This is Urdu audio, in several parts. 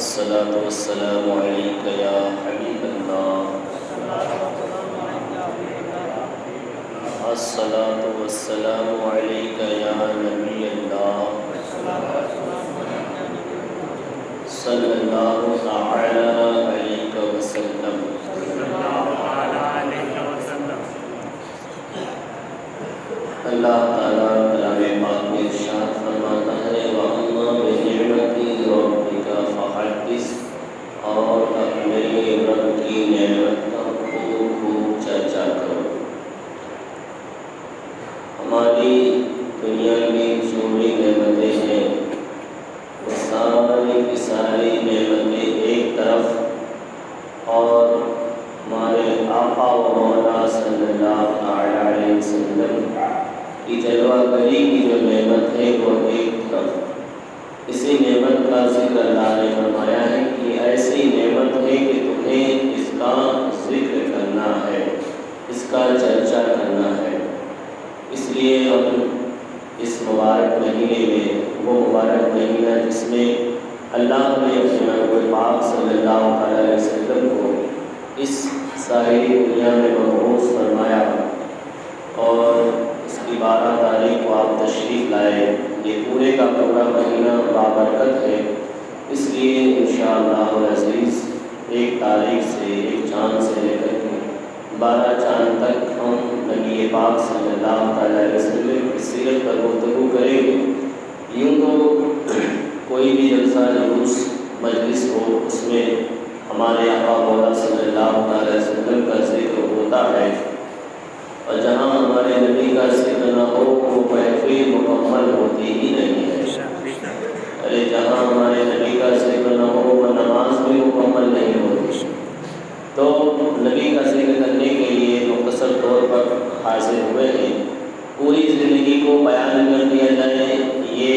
الصلاة والسلام عليك يا حبيب الله الصلاة والسلام عليك يا نبي الله صلى الله تعالى عليك وسلم اللہ تعالیٰ کلام پاک میں ارشاد فرماتا ہے وَأَمَّا بِنِعْمَتِ رَبِّكَ فَحَدِّثْ، اور میرے رب کی نعمت کا خوب چرچا کرو۔ ہماری دنیا میں جو بھی نعمتیں ہیں وہ ساری کی ساری نعمتیں ایک طرف، اور ہمارے آقا و مولا صلی اللہ علیہ وسلم کی جلوہ گری کی جو نعمت ہے وہ ایک طرف۔ اسی نعمت کا ذکر اللہ نے فرمایا ہے کہ ایسی نعمت ہے کہ تمہیں اس کا ذکر کرنا ہے، اس کا چرچا کرنا ہے۔ اس لیے ہم اس مبارک مہینے میں، وہ مبارک مہینہ جس میں اللہ نے اپنے محبوب پاک صلی اللہ علیہ وسلم کو اس ساری دنیا میں مبعوث فرمایا، اور اس کی 12 تاریخ کو آپ تشریف لائے، یہ پورے کا پورا مہینہ بابرکت ہے۔ اس لیے انشاءاللہ العزیز 1 تاریخ سے، 1 چاند سے لے کر کے 12 چاند تک ہم نبی پاک صلی اللہ علیہ وسلم کی سیرت پر گفتگو کریں گے۔ یوں تو کوئی بھی جلسہ جلوس مجلس ہو، اس میں ہمارے آقا مولا صلی اللہ علیہ وسلم کا ذکر ہوتا ہے، اور جہاں ہمارے نبی کا ذکر نہ ہو وہ محفل مکمل ہوتی ہی نہیں ہے۔ ارے جہاں ہمارے نبی کا ذکر نہ ہو وہ نماز بھی مکمل نہیں ہوتی۔ تو نبی کا ذکر کرنے کے لیے مختصر طور پر حاضر ہوئے ہیں، پوری زندگی کو بیان کر دیا جائے یہ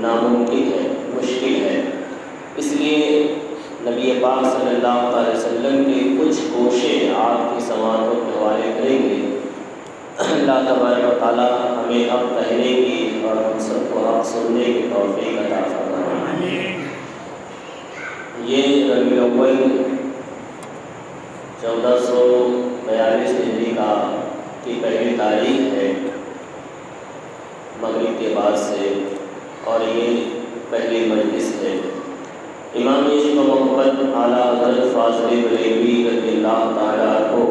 ناممکن ہے، مشکل ہے۔ اس لیے نبی پاک صلی اللہ علیہ وسلم کی کچھ کوششیں آپ کی سماعتوں کے حوالے کریں گے۔ اللہ تبارک و تعالیٰ ہمیں حق کہنے کی اور ہم سب کو حق سننے کی توفیق عطا فرمائے۔ یہ ربیع الاول 1442 ہجری کی پہلی تاریخ ہے مغرب کے بعد سے، اور یہ پہلی مجلس ہے۔ امام عشق و محبت اعلیٰ حضرت فاضل بریلوی رضی اللہ تعالیٰ کو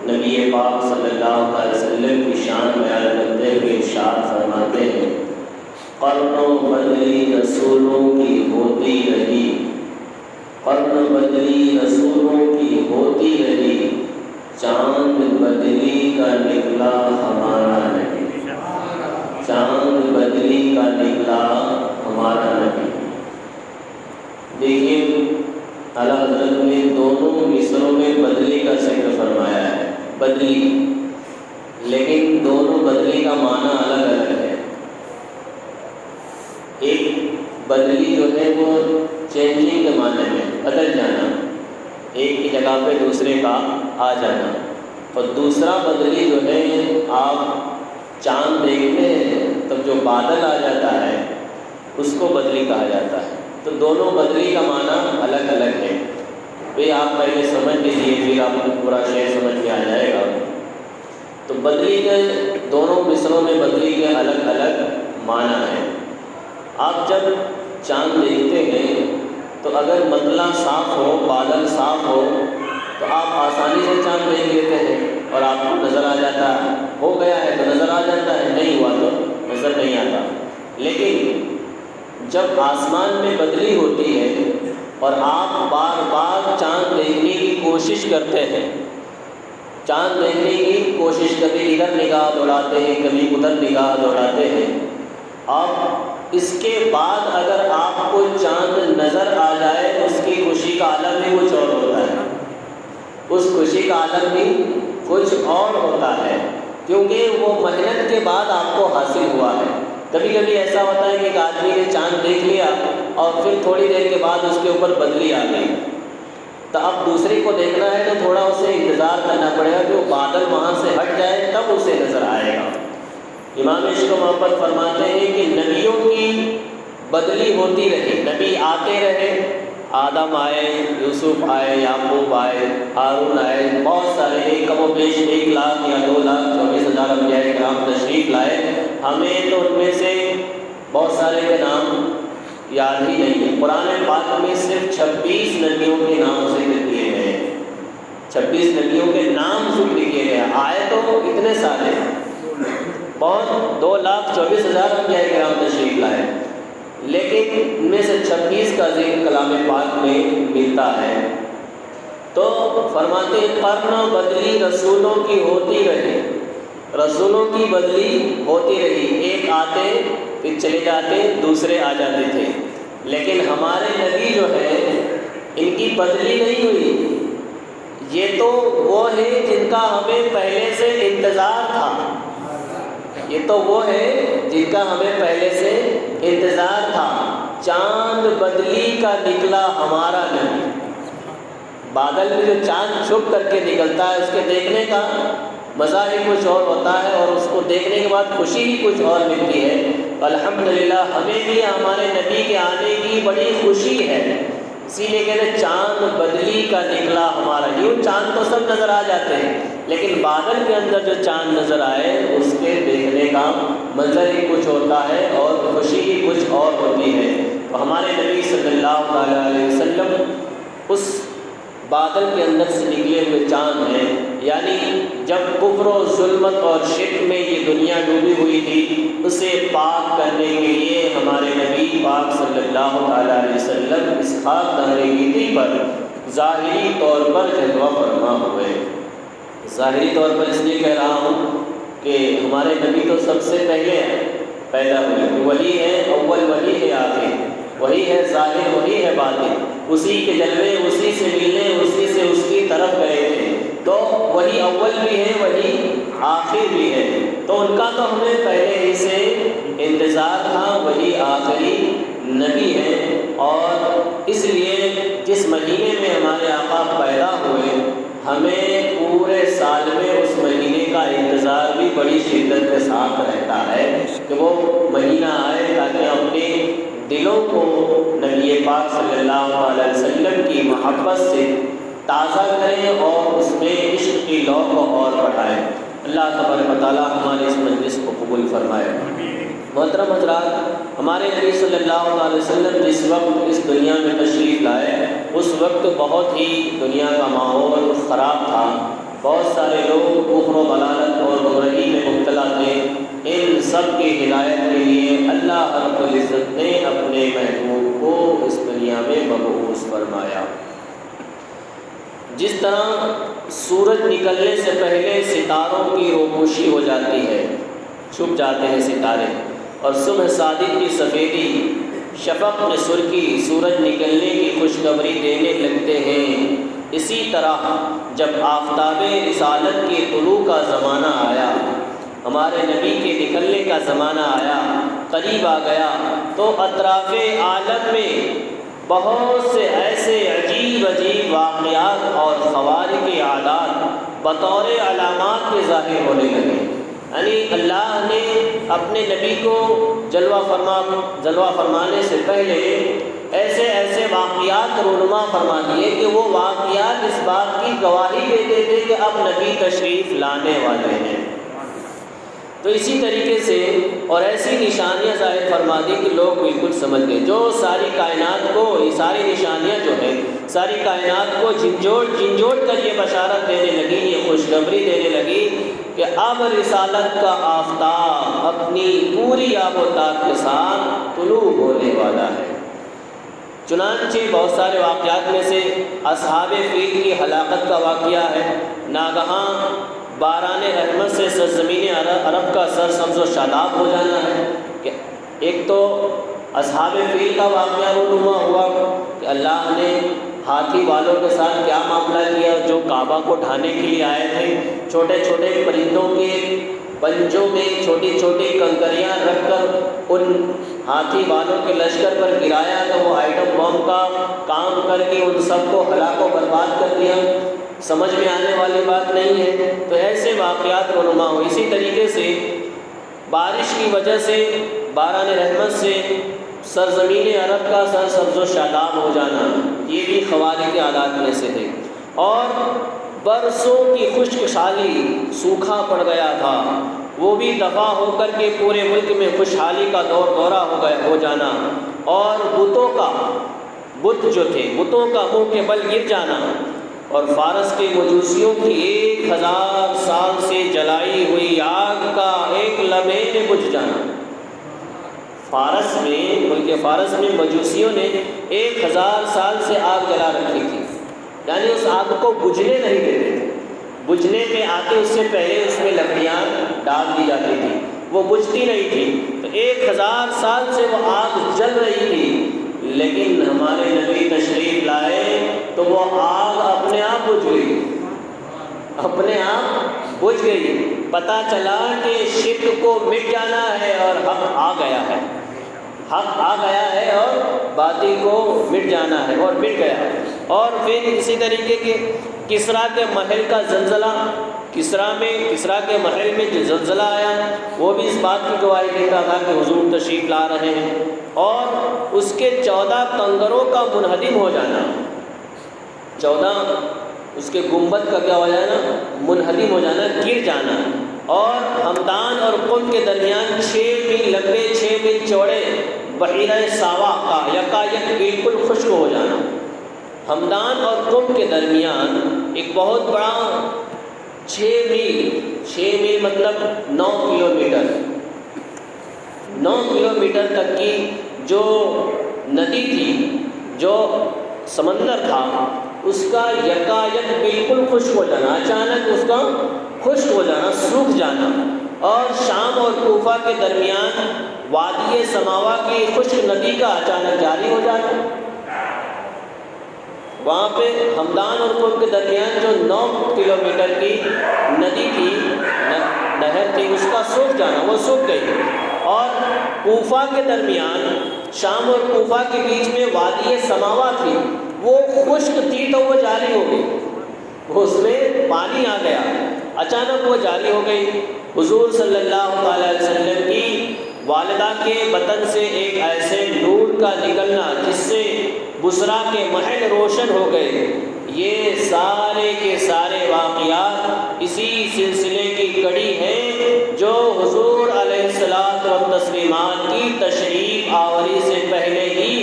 نبی پاک صلی اللہ علیہ وسلم کی شان بیان کرتے ہوئے ارشاد فرماتے ہیں قرن و بدری رسولوں کی ہوتی رہی، قرن بدری رسولوں کی ہوتی رہی، چاند بدری کا نکلا ہمارا نہیں، چاند بدری کا نکلا ہمارا نہیں۔ دیکھیے اعلیٰ حضرت نے دونوں مصروں میں بدلی کا ذکر فرمایا ہے، بدلی، لیکن دونوں بدلی کا معنی الگ الگ ہے۔ ایک بدلی جو ہے وہ چینجنگ کے معنی میں بدل جانا، ایک کی جگہ پہ دوسرے کا آ جانا، اور دوسرا بدلی جو ہے آپ چاند دیکھتے ہیں تب جو بادل آ جاتا ہے اس کو بدلی کہا جاتا ہے۔ تو دونوں بدلی کا معنی الگ الگ ہے۔ بھئی آپ پہلے سمجھ لیجیے، پھر آپ کو پورا شعر سمجھ میں آ جائے گا۔ تو بدلی کے دونوں مصروں میں بدلی کے الگ الگ معنی ہیں۔ آپ جب چاند دیکھتے ہیں تو اگر مطلع صاف ہو، بادل صاف ہو، تو آپ آسانی سے چاند دیکھ لیتے ہیں اور آپ کو نظر آ جاتا ہے، ہو گیا ہے تو نظر آ جاتا ہے، نہیں ہوا تو نظر نہیں آتا۔ لیکن جب آسمان میں بدلی ہوتی ہے اور آپ بار بار چاند دیکھنے کی کوشش کرتے ہیں، چاند دیکھنے کی کوشش، کبھی ادھر نگاہ دوڑاتے ہیں، کبھی ادھر نگاہ دوڑاتے ہیں، اب اس کے بعد اگر آپ کو چاند نظر آ جائے اس کی خوشی کا عالم بھی کچھ اور ہوتا ہے، اس خوشی کا عالم بھی کچھ اور ہوتا ہے، کیونکہ وہ محنت کے بعد آپ کو حاصل ہوا ہے۔ کبھی کبھی ایسا ہوتا ہے کہ ایک آدمی نے چاند دیکھ لیا اور پھر تھوڑی دیر کے بعد اس کے اوپر بدلی آ گئی، تو اب دوسرے کو دیکھنا ہے تو تھوڑا اسے انتظار کرنا پڑے گا کہ وہ بادل وہاں سے ہٹ جائے تب اسے نظر آئے گا۔ امام عشق و محبت فرماتے ہیں کہ نبیوں کی بدلی ہوتی رہی، نبی آتے رہے آدم آئے، یوسف آئے، یعقوب آئے، ہارون آئے، بہت سارے، ایک کم و بیش 1,00,000 یا 2,24,000 انبیاء کرام تشریف لائے۔ ہمیں تو ان میں سے بہت سارے کے نام یاد ہی نہیں ہے۔ قرآن پاک میں صرف 26 نبیوں کے نام ذکر کیے گئے ہیں، 26 نبیوں کے نام ذکر کیے گئے ہیں۔ آئے تو اتنے سارے، بہت 2,24,000 انبیاء کرام تشریف لائے، لیکن ان میں سے 26 کا ذکر کلام پاک میں ملتا ہے۔ تو فرماتے ہیں قرن بدلی رسولوں کی ہوتی رہی، رسولوں کی بدلی ہوتی رہی، ایک آتے پھر چلے جاتے، دوسرے آ جاتے تھے، لیکن ہمارے نبی جو ہے ان کی بدلی نہیں ہوئی۔ یہ تو وہ ہے جن کا ہمیں پہلے سے انتظار تھا، یہ تو وہ ہے جن کا ہمیں پہلے سے انتظار تھا۔ چاند بدلی کا نکلا ہمارا نبی، بادل میں جو چاند چھپ کر کے نکلتا ہے اس کے دیکھنے کا مزہ ہی کچھ اور ہوتا ہے، اور اس کو دیکھنے کے بعد خوشی ہی کچھ اور ملتی ہے۔ الحمدللہ ہمیں بھی ہمارے نبی کے آنے کی بڑی خوشی ہے، اسی لیے کہتے ہیں چاند بدلی کا نکلا ہمارا۔ یوں چاند تو سب نظر آ جاتے ہیں، لیکن بادل کے اندر جو چاند نظر آئے اس کے دیکھنے کا منظر ہی کچھ ہوتا ہے اور خوشی ہی کچھ اور ہوتی ہے۔ تو ہمارے نبی صلی اللہ علیہ وسلم اس بادل کے اندر سے نکلے ہوئے چاند ہیں، یعنی جب کفر و ظلمت اور شرک میں یہ دنیا ڈوبی ہوئی تھی، اسے پاک کرنے کے لیے ہمارے نبی پاک صلی اللہ علیہ وسلم اس خاک دھرتی پر ظاہری طور پر جلوہ فرما ہوئے۔ ظاہری طور پر اس لیے کہہ رہا ہوں کہ ہمارے نبی تو سب سے پہلے پیدا ہوئے، وہی ہے اول، وہی ہے آخر، وہی ہے ظاہر، وہی ہے باطن، اسی کے جلوے اسی سے ملنے، اسی سے اس کی طرف گئے تھے، تو وہی اول بھی ہے، وہی آخر بھی ہے، تو ان کا تو ہمیں پہلے ہی سے انتظار تھا، وہی آخری نبی ہے۔ اور اس لیے جس مہینے میں ہمارے آقا پیدا ہوئے، ہمیں پورے سال میں اس مہینے کا انتظار بھی بڑی شدت کے ساتھ رہتا ہے کہ وہ مہینہ آئے تاکہ اپنے دلوں کو نبی پاک صلی اللہ علیہ وسلم کی محبت سے تازہ کریں اور اس میں عشق کی لو کو اور بڑھائیں۔ اللہ تبارک و تعالیٰ ہمارے اس مجلس کو قبول فرمائے۔ محترم حضرات، ہمارے نبی صلی اللہ علیہ وسلم جس وقت اس دنیا میں تشریف لائے اس وقت بہت ہی دنیا کا ماحول خراب تھا، بہت سارے لوگ کفر و ضلالت اور گمراہی میں مبتلا تھے۔ ان سب کی ہدایت کے لیے اللہ رب العزت نے اپنے محبوب کو اس دنیا میں مبعوث فرمایا۔ جس طرح سورج نکلنے سے پہلے ستاروں کی روپوشی ہو جاتی ہے، چھپ جاتے ہیں ستارے، اور صبح صادق کی سفیدی، شفق میں سرخی سورج نکلنے کی خوشخبری دینے لگتے ہیں، اسی طرح جب آفتاب رسالت کے طلوع کا زمانہ آیا، ہمارے نبی کے نکلنے کا زمانہ آیا، قریب آ گیا، تو اطراف عالم میں بہت سے ایسے عجیب عجیب واقعات اور خوارق عادات بطور علامات کے ظاہر ہونے لگے۔ یعنی اللہ نے اپنے نبی کو جلوہ فرمانے سے پہلے ایسے ایسے واقعات رونما فرما دیے کہ وہ واقعات اس بات کی گواہی دیتے تھے کہ اب نبی تشریف لانے والے ہیں۔ تو اسی طریقے سے اور ایسی نشانیاں ظاہر فرما دی کہ لوگ بالکل سمجھ گئے، جو ساری کائنات کو، یہ ساری نشانیاں جو ہیں ساری کائنات کو جھنجھوڑ کر یہ بشارت دینے لگی، یہ خوشخبری دینے لگی کہ اب رسالت کا آفتاب اپنی پوری آب و تاب کے ساتھ طلوع ہونے والا ہے۔ چنانچہ بہت سارے واقعات میں سے اصحاب فیل کی ہلاکت کا واقعہ ہے۔ ناگہاں باران رحمت سے سرزمین عرب کا سر سبز و شاداب ہو جانا ہے کہ ایک تو اصحاب فیل کا واقعہ رونما ہوا کہ اللہ نے ہاتھی والوں کے ساتھ کیا معاملہ کیا، جو کعبہ کو ڈھانے کے لیے آئے تھے، چھوٹے چھوٹے پرندوں کے پنجوں میں چھوٹی چھوٹی کنکریاں رکھ کر ان ہاتھی والوں کے لشکر پر گرایا تو وہ آئٹم بم کا کام کر کے ان سب کو ہلاک و برباد کر دیا۔ سمجھ میں آنے والی بات نہیں ہے۔ تو ایسے واقعات رونما ہو۔ اسی طریقے سے بارش کی وجہ سے، باران رحمت سے سرزمین عرب کا سر سبز و شاداب ہو جانا، یہ بھی خوارق کے حالات میں سے تھے۔ اور برسوں کی خشک سالی، سوکھا پڑ گیا تھا، وہ بھی دفع ہو کر کے پورے ملک میں خوشحالی کا دورہ ہو جانا، اور بت جو تھے بتوں کا منہ کے بل گر جانا، اور فارس کے مجوسیوں کی 1000 سال سے جلائی ہوئی آگ کا ایک لمحے میں بجھ جانا۔ ملک فارس میں مجوسیوں نے 1000 سال سے آگ جلا رکھی تھی، یعنی اس آگ کو بجھنے نہیں دیتے تھے، بجھنے پہ آتے اس سے پہلے اس میں لکڑیاں ڈال دی جاتی تھی، وہ بجھتی نہیں تھی، تو 1000 سال سے وہ آگ جل رہی تھی، لیکن ہمارے نبی تشریف لائے تو وہ آگ اپنے آپ بجھ گئی، پتہ چلا کہ شرک کو مٹ جانا ہے اور حق آ گیا ہے اور باطل کو مٹ جانا ہے، اور مٹ گیا۔ اور پھر اسی طریقے کے کسریٰ کے محل کا زلزلہ، کسریٰ کے محل میں جو زلزلہ آیا وہ بھی اس بات کی گواہی دیتا تھا کہ حضور تشریف لا رہے ہیں، اور اس کے 14 کنگروں کا منہدم ہو جانا، 14 اس کے گنبد کا کیا ہو جانا، منہدم ہو جانا، گر جانا، اور ہمدان اور قم کے درمیان 6 میل لمبے 6 میل چوڑے بحیرہ ساوا کا یکایک بالکل خشک ہو جانا۔ ہمدان اور قم کے درمیان ایک بہت بڑا 6 میل مطلب 9 کلومیٹر تک کی جو ندی تھی، جو سمندر تھا، اس کا یکایک بالکل خشک ہو جانا، اچانک اس کا خشک ہو جانا، سوکھ جانا۔ اور شام اور کوفہ کے درمیان وادی سماوا کی خشک ندی کا اچانک جاری ہو جانا، وہاں پہ ہمدان اور قم کے درمیان جو 9 کلومیٹر کی ندی تھی، نہر تھی، اس کا سوکھ جانا، وہ سوکھ گئی۔ اور کوفہ کے درمیان، شام اور کوفہ کے بیچ میں وادی سماوا تھی، وہ خشک تھی تو وہ جاری ہو گئی، اس میں پانی آ گیا، اچانک وہ جاری ہو گئی۔ حضور صلی اللہ علیہ وسلم کی والدہ کے بطن سے ایک ایسے نور کا نکلنا جس سے بصرا کے محل روشن ہو گئے۔ یہ سارے کے سارے واقعات اسی سلسلے کی کڑی ہیں جو حضور علیہ الصلوۃ والتسلیمات کی تشریف آوری سے پہلے ہی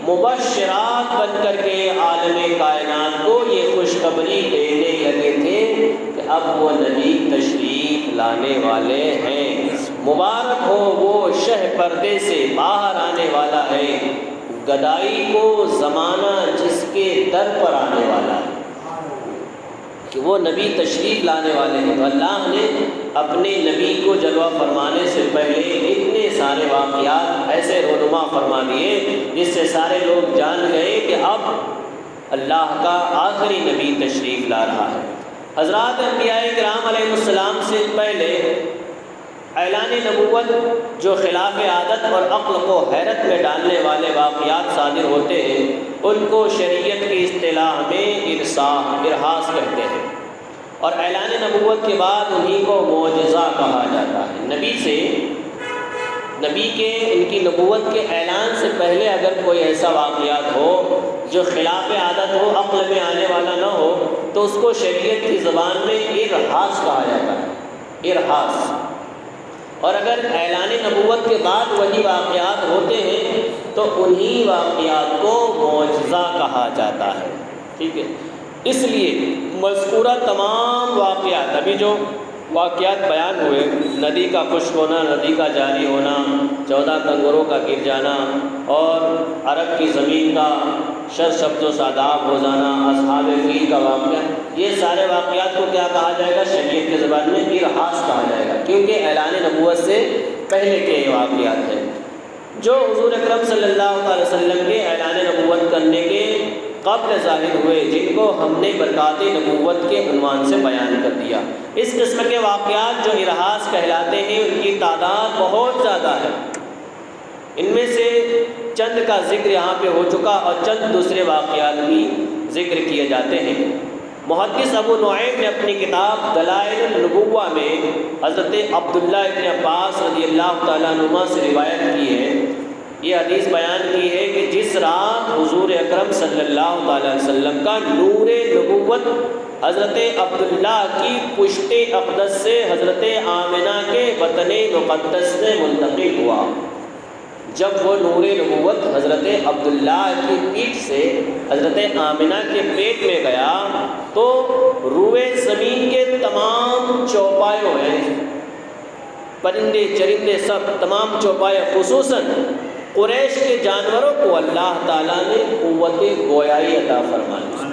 مبشرات بن کر کے عالم کائنات کو یہ خوشخبری دینے لگے تھے کہ اب وہ نبی تشریف لانے والے ہیں، مبارک ہو وہ شہ پردے سے باہر آنے والا ہے، گدائی کو زمانہ جس کے در پر آنے والا ہے، کہ وہ نبی تشریف لانے والے ہیں۔ تو اللہ نے اپنے نبی کو جلوہ فرمانے سے پہلے اتنے سارے واقعات ایسے رونما فرما دیے جس سے سارے لوگ جان گئے کہ اب اللہ کا آخری نبی تشریف لا رہا ہے۔ حضرات انبیاء کرام علیہ السلام سے پہلے اعلان نبوت جو خلاف عادت اور عقل کو حیرت میں ڈالنے والے واقعات صادر ہوتے ہیں، ان کو شریعت کی اصطلاح میں ارہاس کہتے ہیں، اور اعلان نبوت کے بعد انہی کو معجزہ کہا جاتا ہے۔ نبی کے ان کی نبوت کے اعلان سے پہلے اگر کوئی ایسا واقعات ہو جو خلاف عادت ہو، عقل میں آنے والا نہ ہو، تو اس کو شریعت کی زبان میں ارہاس کہا جاتا ہے، ارہاس۔ اور اگر اعلان نبوت کے بعد وہی واقعات ہوتے ہیں تو انہی واقعات کو معجزہ کہا جاتا ہے، ٹھیک ہے۔ اس لیے مذکورہ تمام واقعات، ابھی جو واقعات بیان ہوئے، ندی کا خشک ہونا، ندی کا جاری ہونا، 14 کنگروں کا گر جانا، اور عرب کی زمین کا سرسبز و شاداب ہو جانا، اصحاب فیل کا واقعہ، یہ سارے واقعات کو کیا کہا جائے گا؟ شریعت کی زبان میں ارہاس کہا جائے گا، کیونکہ اعلان نبوت سے پہلے کے واقعات ہیں جو حضور اکرم صلی اللہ علیہ وسلم کے اعلان نبوت کرنے کے قبل ظاہر ہوئے، جن کو ہم نے برکات نبوت کے عنوان سے بیان کر دیا۔ اس قسم کے واقعات جو ارہاس کہلاتے ہیں، ان کی تعداد بہت زیادہ ہے، ان میں سے چند کا ذکر یہاں پہ ہو چکا اور چند دوسرے واقعات بھی ذکر کیے جاتے ہیں۔ محدث ابو نعیم نے اپنی کتاب دلائل النبوہ میں حضرت عبداللہ ابن عباس رضی اللہ تعالیٰ عنہما سے روایت کی ہے یہ حدیث بیان کی ہے کہ جس رات حضور اکرم صلی اللہ تعالی علیہ وسلم کا نور نبوت حضرت عبداللہ کی پشت اقدس سے حضرت آمنہ کے وطن مقدس میں منتقل ہوا، جب وہ نور نبوت حضرت عبداللہ کی پیٹھ سے حضرت آمنہ کے پیٹ میں گیا تو روئے زمین کے تمام چوپایوں ہیں، پرندے چرندے سب تمام چوپائے، خصوصاً قریش کے جانوروں کو اللہ تعالیٰ نے قوت گویائی عطا فرما دی،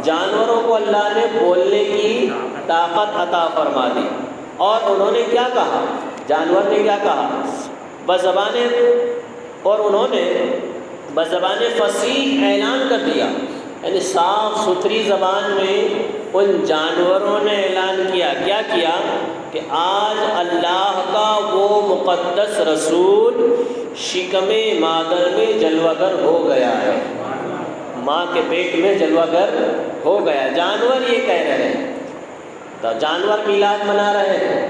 جانوروں کو اللہ نے بولنے کی طاقت عطا فرما دی، اور انہوں نے کیا کہا، جانور نے کیا کہا، انہوں نے بزبان فصیح اعلان کر دیا، یعنی صاف ستھری زبان میں ان جانوروں نے اعلان کیا، کیا کیا کہ آج اللہ کا وہ مقدس رسول شکم مادر میں جلوہ گر ہو گیا ہے، ماں کے پیٹ میں جلوہ گر ہو گیا۔ جانور یہ کہہ رہے ہیں، تو جانور میلاد منا رہے ہیں،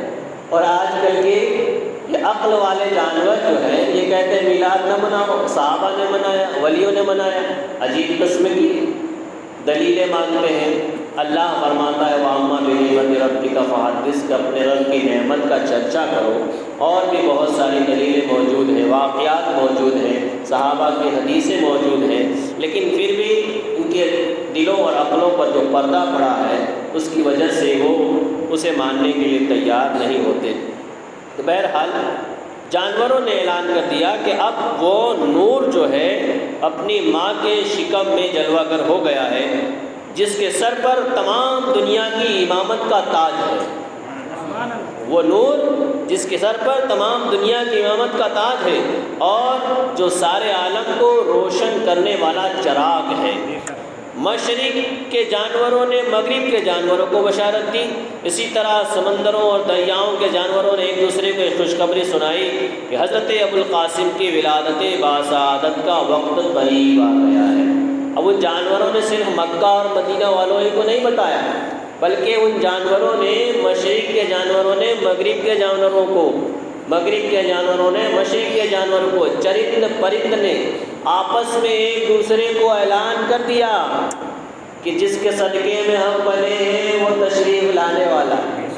اور آج کل کے یہ عقل والے جانور جو ہیں یہ کہتے ہیں میلاد نہ مناؤ، صحابہ نے منایا، ولیوں نے منایا، عجیب قسم کی دلیلیں مانگتے ہیں۔ اللہ فرماتا ہے وَأَمَّا بِنِعْمَتِ رَبِّكَ فَحَدِّثْ، کہ اپنے رب کی نعمت کا چرچا کرو، اور بھی بہت ساری دلیلیں موجود ہیں، واقعات موجود ہیں، صحابہ کی حدیثیں موجود ہیں، لیکن پھر بھی ان کے دلوں اور عقلوں پر جو پردہ پڑا ہے اس کی وجہ سے وہ اسے ماننے کے لیے تیار نہیں ہوتے۔ تو بہرحال جانوروں نے اعلان کر دیا کہ اب وہ نور جو ہے اپنی ماں کے شکم میں جلوہ گر ہو گیا ہے، جس کے سر پر تمام دنیا کی امامت کا تاج ہے، وہ نور جس کے سر پر تمام دنیا کی امامت کا تاج ہے، اور جو سارے عالم کو روشن کرنے والا چراغ ہے۔ مشرق کے جانوروں نے مغرب کے جانوروں کو بشارت دی، اسی طرح سمندروں اور دریاؤں کے جانوروں نے ایک دوسرے کو خوشخبری سنائی کہ حضرت ابوالقاسم کی ولادت باسعادت کا وقت قریب آ گیا ہے۔ اب ان جانوروں نے صرف مکہ اور مدینہ والوں ہی کو نہیں بتایا، بلکہ ان جانوروں نے، مشرق کے جانوروں نے مغرب کے جانوروں کو، مغرب کے جانوروں نے مشرق کے جانوروں کو، چرند پرند نے آپس میں ایک دوسرے کو اعلان کر دیا کہ جس کے صدقے میں ہم بنے ہیں وہ تشریف لانے والا ہے،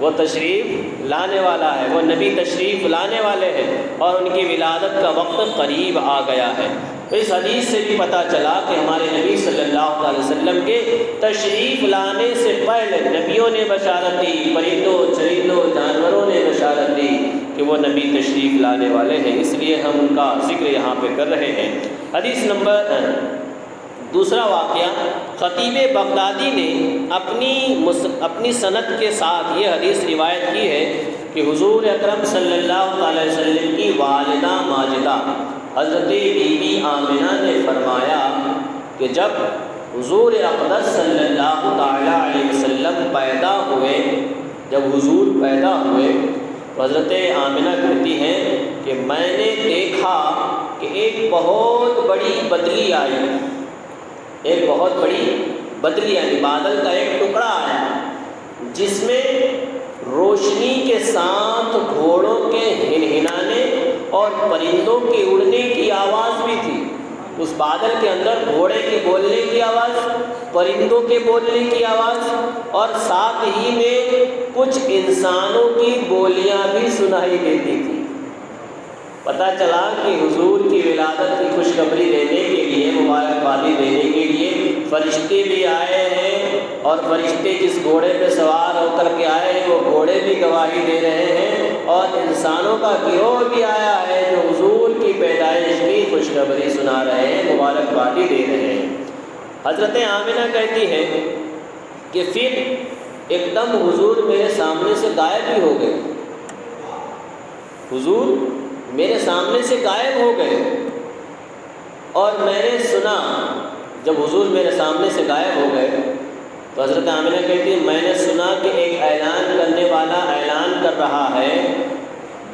وہ تشریف لانے والا ہے، وہ نبی تشریف لانے والے ہیں، اور ان کی ولادت کا وقت قریب آ گیا ہے۔ تو اس حدیث سے بھی پتہ چلا کہ ہمارے نبی صلی اللہ علیہ وسلم کے تشریف لانے سے پہلے نبیوں نے بشارت دی، پرندوں چرندوں جانوروں نے بشارت دی کہ وہ نبی تشریف لانے والے ہیں، اس لیے ہم ان کا ذکر یہاں پہ کر رہے ہیں۔ حدیث نمبر دوسرا واقعہ، خطیب بغدادی نے اپنی سند کے ساتھ یہ حدیث روایت کی ہے کہ حضور اکرم صلی اللہ علیہ وسلم کی والدہ ماجدہ حضرت بی بی آمنہ نے فرمایا کہ جب حضور اقدس صلی اللہ تعالیٰ علیہ وسلم پیدا ہوئے، جب حضور پیدا ہوئے تو حضرت آمنہ کہتی ہیں کہ میں نے دیکھا کہ ایک بہت بڑی بدلی آئی، ایک بہت بڑی بدلی یعنی بادل کا ایک ٹکڑا آیا، جس میں روشنی کے ساتھ گھوڑوں کے ہنہنانے اور پرندوں کے اڑنے کی آواز بھی تھی۔ اس بادل کے اندر گھوڑے کے بولنے کی آواز، پرندوں کے بولنے کی آواز، اور ساتھ ہی میں کچھ انسانوں کی بولیاں بھی سنائی دیتی تھی۔ پتہ چلا کہ حضور کی ولادت کی خوشخبری دینے کے لیے، مبارکبادی دینے کے لیے فرشتے بھی آئے ہیں، اور فرشتے جس گھوڑے پہ سوار ہو کر کے آئے ہیں وہ گھوڑے بھی گواہی دے رہے ہیں، اور انسانوں کا گروہ بھی آیا ہے جو حضور کی پیدائش کی خوشخبری سنا رہے ہیں، مبارکبادی دے رہے ہیں۔ حضرت آمنہ کہتی ہے کہ پھر ایک دم حضور میرے سامنے سے غائب ہی ہو گئے، حضور میرے سامنے سے غائب ہو گئے، اور میں نے سنا، جب حضور میرے سامنے سے غائب ہو گئے تو حضرت آمنہ کہتی ہے میں نے سنا کہ ایک اعلان کرنے والا اعلان کر رہا ہے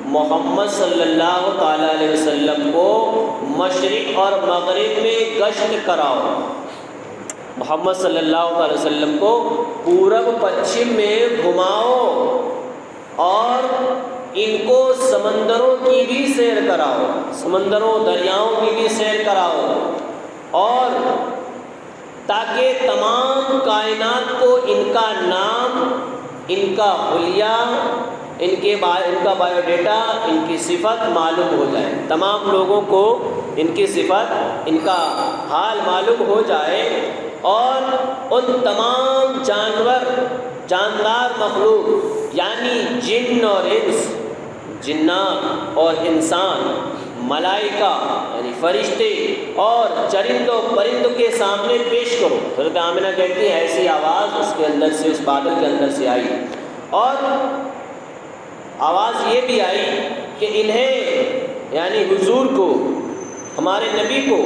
محمد صلی اللہ تعالیٰ علیہ وسلم کو مشرق اور مغرب میں گشت کراؤ، محمد صلی اللہ علیہ وسلم کو پورب پچھم میں گھماؤ، اور ان کو سمندروں کی بھی سیر کراؤ، سمندروں دریاؤں کی بھی سیر کراؤ، اور تاکہ تمام کائنات کو ان کا نام، ان کا حلیہ، ان کا بایو ڈیٹا، ان کی صفت معلوم ہو جائے، تمام لوگوں کو ان کی صفت، ان کا حال معلوم ہو جائے، اور ان تمام جاندار مخلوق یعنی جن اور انس، جنات اور انسان، ملائکہ یعنی فرشتے اور چرندوں پرندوں کے سامنے پیش کرو۔ حضرت آمنہ کہتی ہے ایسی آواز اس کے اندر سے، اس بادل کے اندر سے آئی، اور آواز یہ بھی آئی کہ انہیں یعنی حضور کو، ہمارے نبی کو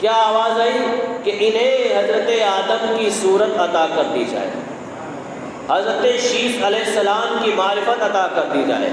کیا آواز آئی کہ انہیں حضرت آدم کی صورت عطا کر دی جائے، حضرت شیس علیہ السلام کی معرفت عطا کر دی جائے،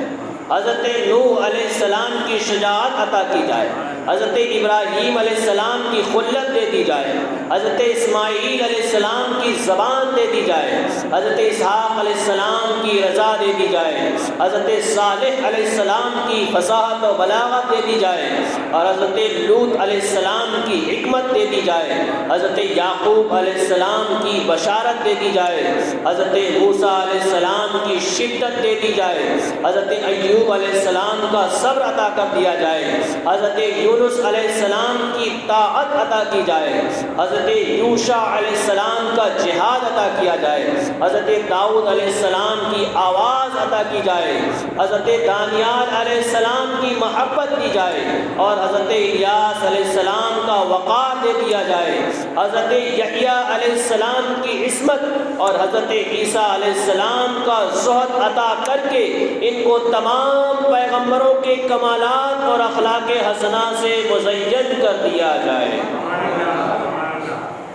حضرت نوح علیہ السلام کی شجاعت عطا کی جائے، حضرت ابراہیم علیہ السلام کی خلت دے دی جائے، حضرت اسماعیل علیہ السلام کی زبان دے دی جائے، حضرت اسحاق علیہ السلام کی رضا دے دی جائے، حضرت صالح علیہ السلام کی فصاحت و بلاغت دے دی جائے، اور حضرت لوط علیہ السلام کی حکمت دے دی جائے، حضرت یعقوب علیہ السلام کی بشارت دے دی جائے، حضرت موسیٰ علیہ السلام کی شدت دے دی جائے، حضرت ایوب علیہ السلام کا صبر عطا کر دیا جائے، حضرت یونس علیہ السلام کی طاعت عطا کی جائے، حضرت یوشع علیہ السلام کا جہاد عطا کیا جائے، حضرت داؤد علیہ السلام کی آواز عطا کی جائے، حضرت دانیال علیہ السلام کی محبت دی جائے، اور حضرت الیاس علیہ السلام کا وقار دے دیا جائے، حضرت یحییٰ علیہ السلام کی عصمت اور حضرت عیسیٰ علیہ السلام کا زہد عطا کر کے ان کو تمام پیغمبروں کے کمالات اور اخلاق حسنہ سے مزین کر دیا جائے۔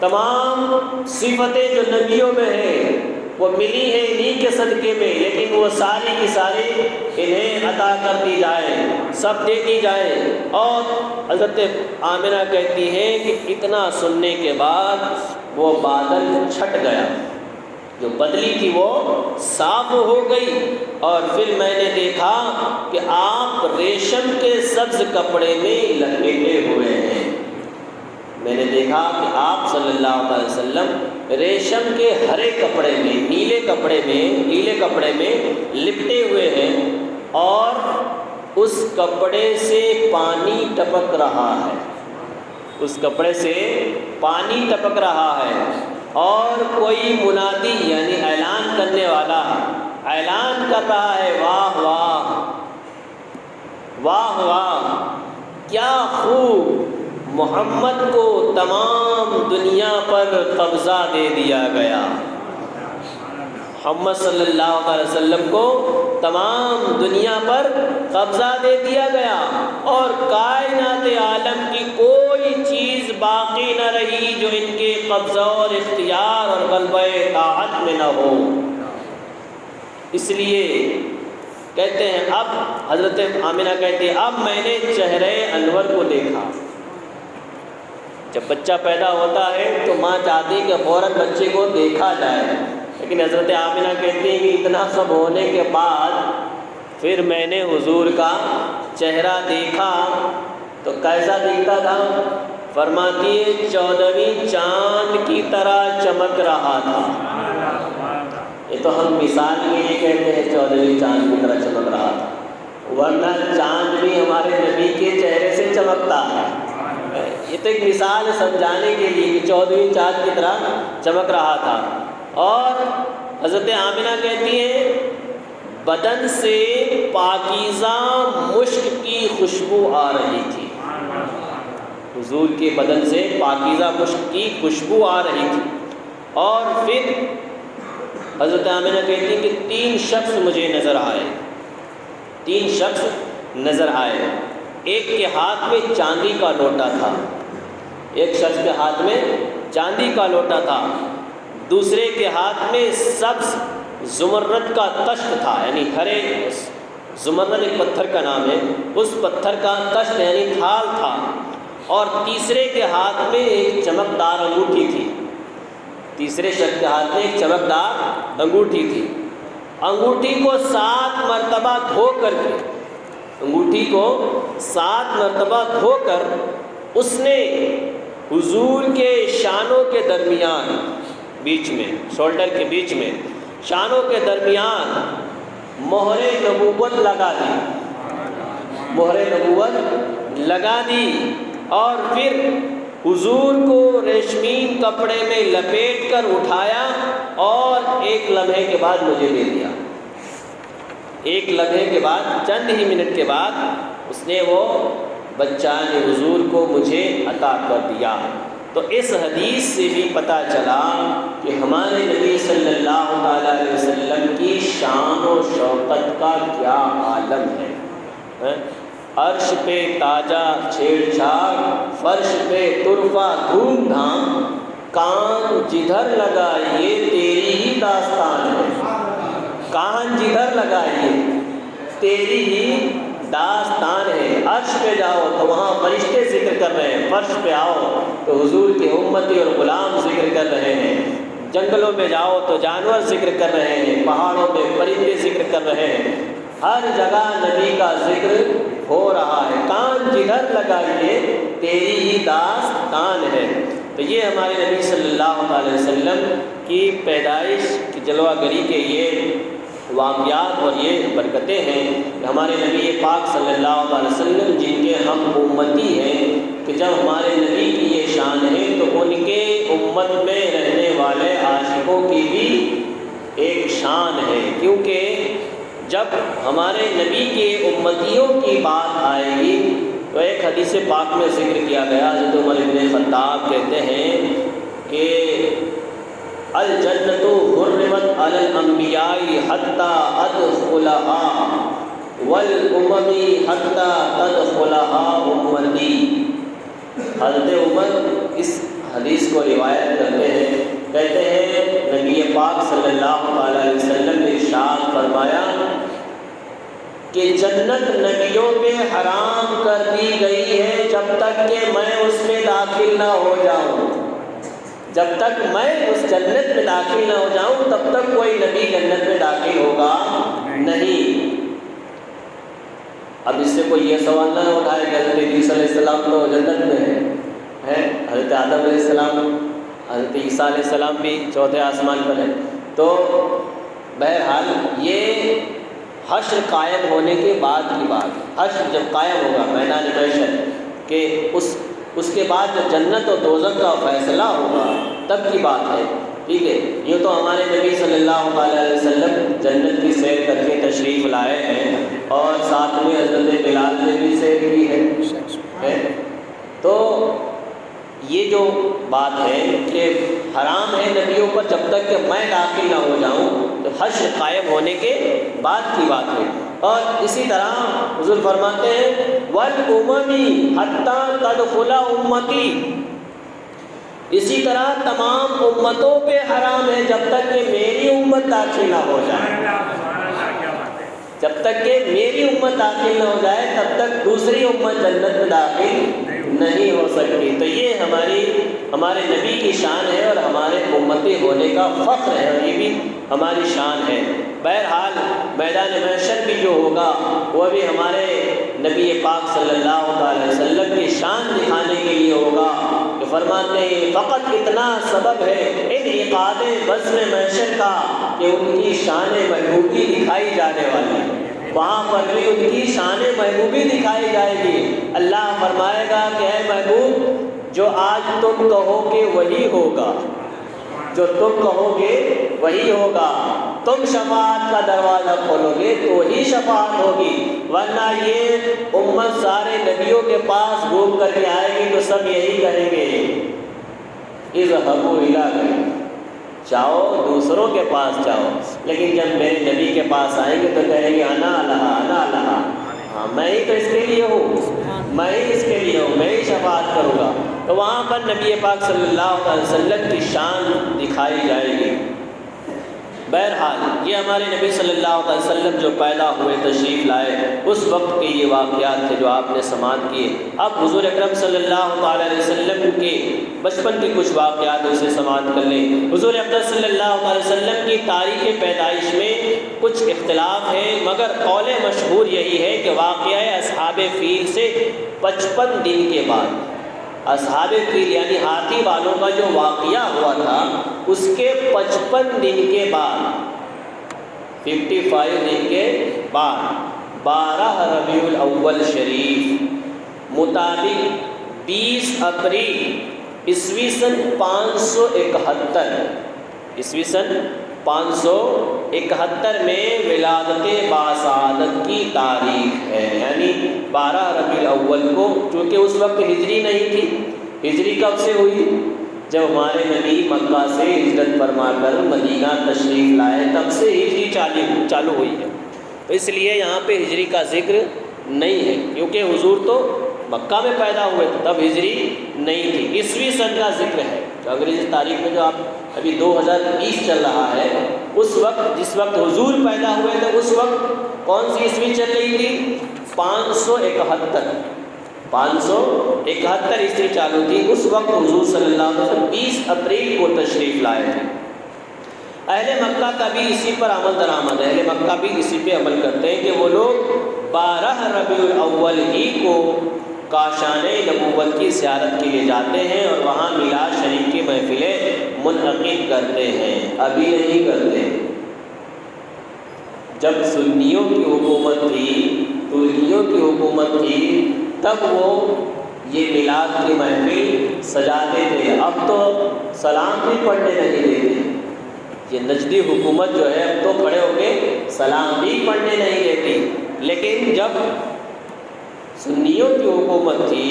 تمام صفتیں جو نبیوں میں ہیں وہ ملی ہیں انہی کے صدقے میں، لیکن وہ ساری کی ساری انہیں عطا کر دی جائے، سب دے دی جائے۔ اور حضرت آمنہ کہتی ہیں کہ اتنا سننے کے بعد وہ بادل چھٹ گیا، جو بدلی تھی وہ صاف ہو گئی، اور پھر میں نے دیکھا کہ آپ ریشم کے سبز کپڑے میں لپیٹے ہوئے ہیں۔ میں نے دیکھا کہ آپ صلی اللہ علیہ وسلم ریشم کے ہرے کپڑے میں، نیلے کپڑے میں لپٹے ہوئے ہیں، اور اس کپڑے سے پانی ٹپک رہا ہے، اس کپڑے سے پانی ٹپک رہا ہے، اور کوئی منادی یعنی اعلان کرنے والا اعلان کر رہا ہے، واہ واہ واہ واہ، کیا خوب، محمد کو تمام دنیا پر قبضہ دے دیا گیا، محمد صلی اللہ علیہ وسلم کو تمام دنیا پر قبضہ دے دیا گیا، اور کائنات عالم کی کوئی چیز باقی نہ رہی جو ان کے قبضہ اور اختیار اور غلبہ طاعت میں نہ ہو۔ اس لیے کہتے ہیں، اب حضرت آمنہ کہتے ہیں اب میں نے چہرے انور کو دیکھا۔ جب بچہ پیدا ہوتا ہے تو ماں چاہتی ہے کہ فوراً بچے کو دیکھا جائے، لیکن حضرت آمنہ کہتی ہیں کہ اتنا سب ہونے کے بعد پھر میں نے حضور کا چہرہ دیکھا تو کیسا دکھتا تھا؟ فرماتی ہے 14ویں چاند کی طرح چمک رہا تھا۔ یہ تو ہم مثال کے لیے کہتے ہیں 14ویں چاند کی طرح چمک رہا تھا، ورنہ چاند بھی ہمارے نبی کے چہرے سے چمکتا ہے۔ یہ تو ایک مثال ہے سمجھانے کے لیے کہ 14ویں چاند کی طرح چمک رہا تھا۔ اور حضرت آمنہ کہتی ہیں بدن سے پاکیزہ مشک کی خوشبو آ رہی تھی، حضور کے بدن سے پاکیزہ مشک کی خوشبو آ رہی تھی۔ اور پھر حضرت آمنہ کہتی ہیں کہ 3 شخص مجھے نظر آئے، 3 شخص نظر آئے، ایک کے ہاتھ میں چاندی کا لوٹا تھا، ایک شخص کے ہاتھ میں چاندی کا لوٹا تھا، دوسرے کے ہاتھ میں سبز زمرد کا تشت تھا، یعنی ہرے زمرد ایک پتھر کا نام ہے، اس پتھر کا تشت یعنی تھال تھا، اور تیسرے کے ہاتھ میں ایک چمکدار انگوٹھی تھی، تیسرے شخص کے ہاتھ میں ایک چمکدار انگوٹھی تھی۔ انگوٹھی کو 7 مرتبہ دھو کر کے، انگوٹھی کو 7 مرتبہ دھو کر اس نے حضور کے شانوں کے درمیان، بیچ میں، شولڈر کے بیچ میں، شانوں کے درمیان مہر نبوت لگا دی، مہر نبوت لگا دی، اور پھر حضور کو ریشمین کپڑے میں لپیٹ کر اٹھایا اور ایک لمحے کے بعد مجھے دے دیا۔ ایک لمحے کے بعد، چند ہی منٹ کے بعد اس نے وہ بچان حضور کو مجھے عطا کر دیا۔ تو اس حدیث سے بھی پتہ چلا کہ ہمارے نبی صلی اللہ تعالیٰ علیہ وسلم کی شان و شوقت کا کیا عالم ہے۔ عرش پہ تاجا چھیڑ چھاڑ، فرش پہ طرفہ دھوم دھام، کان جدھر لگائیے تیری ہی داستان ہے، کان جدھر لگائیے تیری ہی داستان ہے۔ عرش پہ جاؤ تو وہاں فرشتے ذکر کر رہے ہیں، فرش پہ آؤ تو حضور کے امتی اور غلام ذکر کر رہے ہیں، جنگلوں میں جاؤ تو جانور ذکر کر رہے ہیں، پہاڑوں میں پرندے ذکر کر رہے ہیں، ہر جگہ نبی کا ذکر ہو رہا ہے۔ کان جدھر لگائیے تیری ہی داستان ہے۔ تو یہ ہمارے نبی صلی اللہ علیہ وسلم کی پیدائش کی جلوہ گری کے یہ واقعات اور یہ برکتیں ہیں کہ ہمارے نبی پاک صلی اللہ علیہ وسلم جن کے ہم امتی ہیں، کہ جب ہمارے نبی کی یہ شان ہے تو ان کے امت میں رہنے والے عاشقوں کی بھی ایک شان ہے، کیونکہ جب ہمارے نبی کے امتیوں کی بات آئے گی تو ایک حدیث پاک میں ذکر کیا گیا، حضرت عمر بن خطاب کہتے ہیں کہ الجنت حرمت علی الانبیاء حتی ادخلها والامم حتی تدخلها امتی۔ حضرت عمر اس حدیث کو روایت کرتے ہیں، کہتے ہیں نبی پاک صلی اللہ علیہ وسلم نے ارشاد فرمایا کہ جنت نبیوں پہ حرام کر دی گئی ہے جب تک کہ میں اس میں داخل نہ ہو جاؤں، جب تک میں اس جنت میں داخل نہ ہو جاؤں تب تک کوئی نبی جنت میں داخل ہوگا نہیں۔ اب اس سے کوئی یہ سوال نہ اٹھائے کہ حضرت عیسیٰ علیہ السلام تو جنت میں ہے، حضرت آدم علیہ السلام، حضرت عیسیٰ علیہ السلام بھی چوتھے آسمان پر ہے۔ تو بہرحال یہ حشر قائم ہونے کے بعد کی بات ہے، حشر جب قائم ہوگا میدان محشر کہ اس کے بعد جب جنت اور دوزخ کا فیصلہ ہوگا تب کی بات ہے، ٹھیک ہے۔ یہ تو ہمارے نبی صلی اللہ علیہ وسلم جنت کی سیر کر کے تشریف لائے ہیں، اور ساتھ میں حضرت بلال نے بھی سیر کی ہے۔ تو یہ جو بات ہے کہ حرام ہے نبیوں پر جب تک کہ میں داخل نہ ہو جاؤں، تو حشر قائم ہونے کے بعد کی بات ہے۔ اور اسی طرح حضور فرماتے ہیں وَالْأُمَمِ حَتَّى تَدْخُلَ أُمَّتِي، اسی طرح تمام امتوں پہ حرام ہے جب تک کہ میری امت داخل نہ ہو جائے، جب تک کہ میری امت داخل نہ ہو جائے تب تک دوسری امت جنت میں داخل نہیں ہو سکتی۔ تو یہ ہمارے نبی کی شان ہے اور ہمارے امتی ہونے کا فخر ہے، اور یہ بھی ہماری شان ہے۔ بہرحال میدان محشر بھی جو ہوگا وہ بھی ہمارے نبی پاک صلی اللہ علیہ وسلم کی شان دکھانے کے لیے ہوگا، کہ فرماتے ہیں فقط اتنا سبب ہے انعقاد بزم محشر کا کہ ان کی شان محبوبی دکھائی جانے والی ہے، وہاں پر بھی ان کی شان محبوبی دکھائی جائے گی۔ اللہ فرمائے گا کہ اے محبوب جو آج تم کہو گے وہی ہوگا، جو تم کہو گے وہی ہوگا، تم شفاعت کا دروازہ کھولو گے تو ہی شفاعت ہوگی، ورنہ یہ امت سارے نبیوں کے پاس گھوم کر کے آئے گی تو سب یہی کہیں گے اذهبوا الی غیری، جاؤ دوسروں کے پاس جاؤ، لیکن جب میرے نبی کے پاس آئیں گے تو کہیں گے انا لہا انا لہا، ہاں میں ہی تو اس کے لیے ہوں، میں ہی اس کے لیے ہوں، میں ہی شفاعت کروں گا۔ تو وہاں پر نبی پاک صلی اللہ علیہ وسلم کی شان دکھائی جائے گی۔ بہرحال یہ ہمارے نبی صلی اللہ علیہ وسلم جو پیدا ہوئے تشریف لائے اس وقت کے یہ واقعات تھے جو آپ نے سماعت کیے۔ اب حضور اکرم صلی اللہ تعالیٰ علیہ وسلم کے بچپن کے کچھ واقعات اسے سماعت کر لیں۔ حضور اکرم صلی اللہ علیہ وسلم کی تاریخ پیدائش میں کچھ اختلاف ہے، مگر قول مشہور یہی ہے کہ واقعہ اصحاب فیل سے 55 دن کے بعد، اصحاب فیل یعنی ہاتھی والوں کا جو واقعہ ہوا تھا اس کے 55 دن کے بعد، 55 دن کے بعد 12 ربیع الاول شریف مطابق 20 اپریل عیسوی سن 571 عیسوی سن 571 میں ولادت باسعادت کی تاریخ ہے، یعنی 12 ربیع الاول کو، چونکہ اس وقت ہجری نہیں تھی۔ ہجری کب سے ہوئی؟ جب ہمارے نبی مکہ سے ہجرت فرما کر مدینہ تشریف لائے تب سے ہجری چالو ہوئی ہے، تو اس لیے یہاں پہ ہجری کا ذکر نہیں ہے، کیونکہ حضور تو مکہ میں پیدا ہوئے تھے، تب ہجری نہیں تھی۔ عیسوی سن کا ذکر ہے، جو انگریزی تاریخ میں جو آپ ابھی 2020 چل رہا ہے، اس وقت جس وقت حضور پیدا ہوئے تھے اس وقت کون سی عیسوی چل رہی تھی؟ 571 عیسوی چالو تھی۔ اس وقت حضور صلی اللہ علیہ وسلم 20 اپریل کو تشریف لائے تھے۔ اہل مکہ کا بھی اسی پر عمل درآمد ہے، اہل مکہ بھی اسی پہ عمل کرتے ہیں کہ وہ لوگ 12 ربیع الاول ہی کو کاشان نبوت کی زیارت کے لیے جاتے ہیں اور وہاں میلاد شریف کی محفلیں منعقد کرتے ہیں۔ ابھی نہیں کرتے۔ جب سنیوں کی حکومت تھی، ترکیوں کی حکومت تھی، تب وہ یہ میلاد کی محفل سجاتے تھے۔ اب تو سلام بھی پڑھنے نہیں دیتے۔ یہ نجدی حکومت جو ہے اب تو کھڑے ہو کے سلام بھی پڑھنے نہیں دیتی، لیکن جب سنیوں کی حکومت تھی،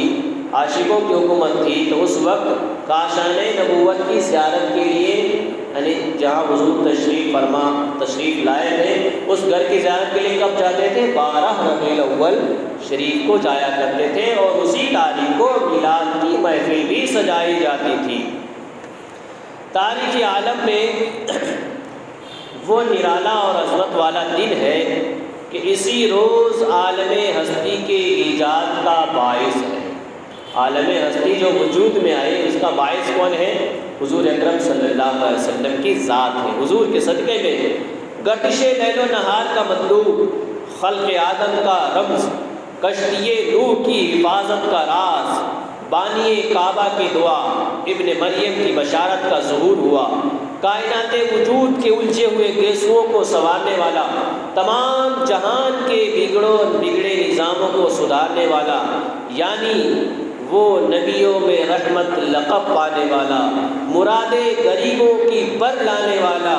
عاشقوں کی حکومت تھی، تو اس وقت کاشان نبوت کی زیارت کے لیے، یعنی جہاں حضور تشریف لائے تھے اس گھر کی زیارت کے لیے کب جاتے تھے؟ 12 ربیع الاول شریف کو جایا کرتے تھے، اور اسی تاریخ کو میلاد کی محفل بھی سجائی جاتی تھی۔ تاریخ عالم میں وہ نرالا اور عظمت والا دن ہے کہ اسی روز عالم ہستی کے ایجاد کا باعث ہے۔ عالم ہستی جو وجود میں آئی اس کا باعث کون ہے؟ حضور اکرم صلی اللہ علیہ وسلم کی ذات ہے۔ حضور کے صدقے میں گردش لیل و نہار کا مطلوب، خلق آدم کا رمز، کشتی نوح کی حفاظت کا راز، بانی کعبہ کی دعا، ابن مریم کی بشارت کا ظہور ہوا، کائنات وجود کے الجھے ہوئے گیسوؤں کو سنوارنے والا، تمام جہان کے بگڑے نظاموں کو سدھارنے والا، یعنی وہ نبیوں میں رحمت لقب پانے والا، مرادیں غریبوں کی پر لانے والا،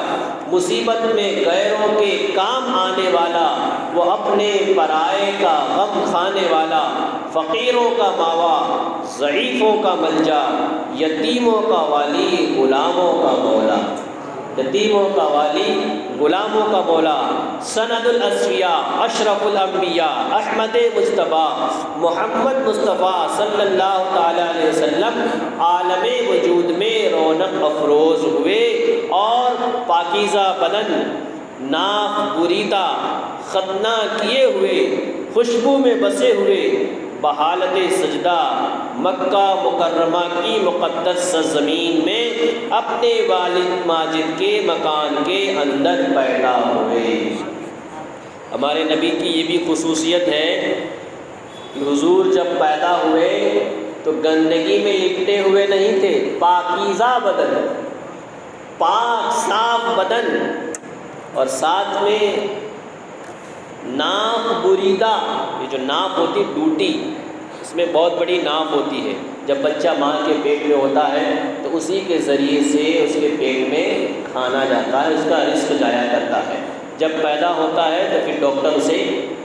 مصیبت میں غیروں کے کام آنے والا، وہ اپنے پرائے کا غم کھانے والا، فقیروں کا ماوا، ضعیفوں کا ملجا، یتیموں کا والی، غلاموں کا مولا، یتیموں کا والی، غلاموں کا مولا، سند الاصفیاء، اشرف الانبیاء، احمد مصطفیٰ، محمد مصطفیٰ صلی اللہ تعالیٰ علیہ وسلم عالم وجود میں رونق افروز ہوئے، اور پاکیزہ بدن، ناف بریدہ، ختنہ کیے ہوئے، خوشبو میں بسے ہوئے، بحالت سجدہ مکہ مکرمہ کی مقدس سرزمین میں اپنے والد ماجد کے مکان کے اندر پیدا ہوئے۔ ہمارے نبی کی یہ بھی خصوصیت ہے کہ حضور جب پیدا ہوئے تو گندگی میں لپٹے ہوئے نہیں تھے، پاکیزہ بدن، پاک صاف بدن، اور ساتھ میں ناف بریدہ، یہ جو ناف ہوتی ڈوٹی، اس میں بہت بڑی ناف ہوتی ہے، جب بچہ ماں کے پیٹ میں ہوتا ہے تو اسی کے ذریعے سے اس کے پیٹ میں کھانا جاتا ہے، اس کا رزق جایا کرتا ہے۔ جب پیدا ہوتا ہے تو پھر ڈاکٹر اسے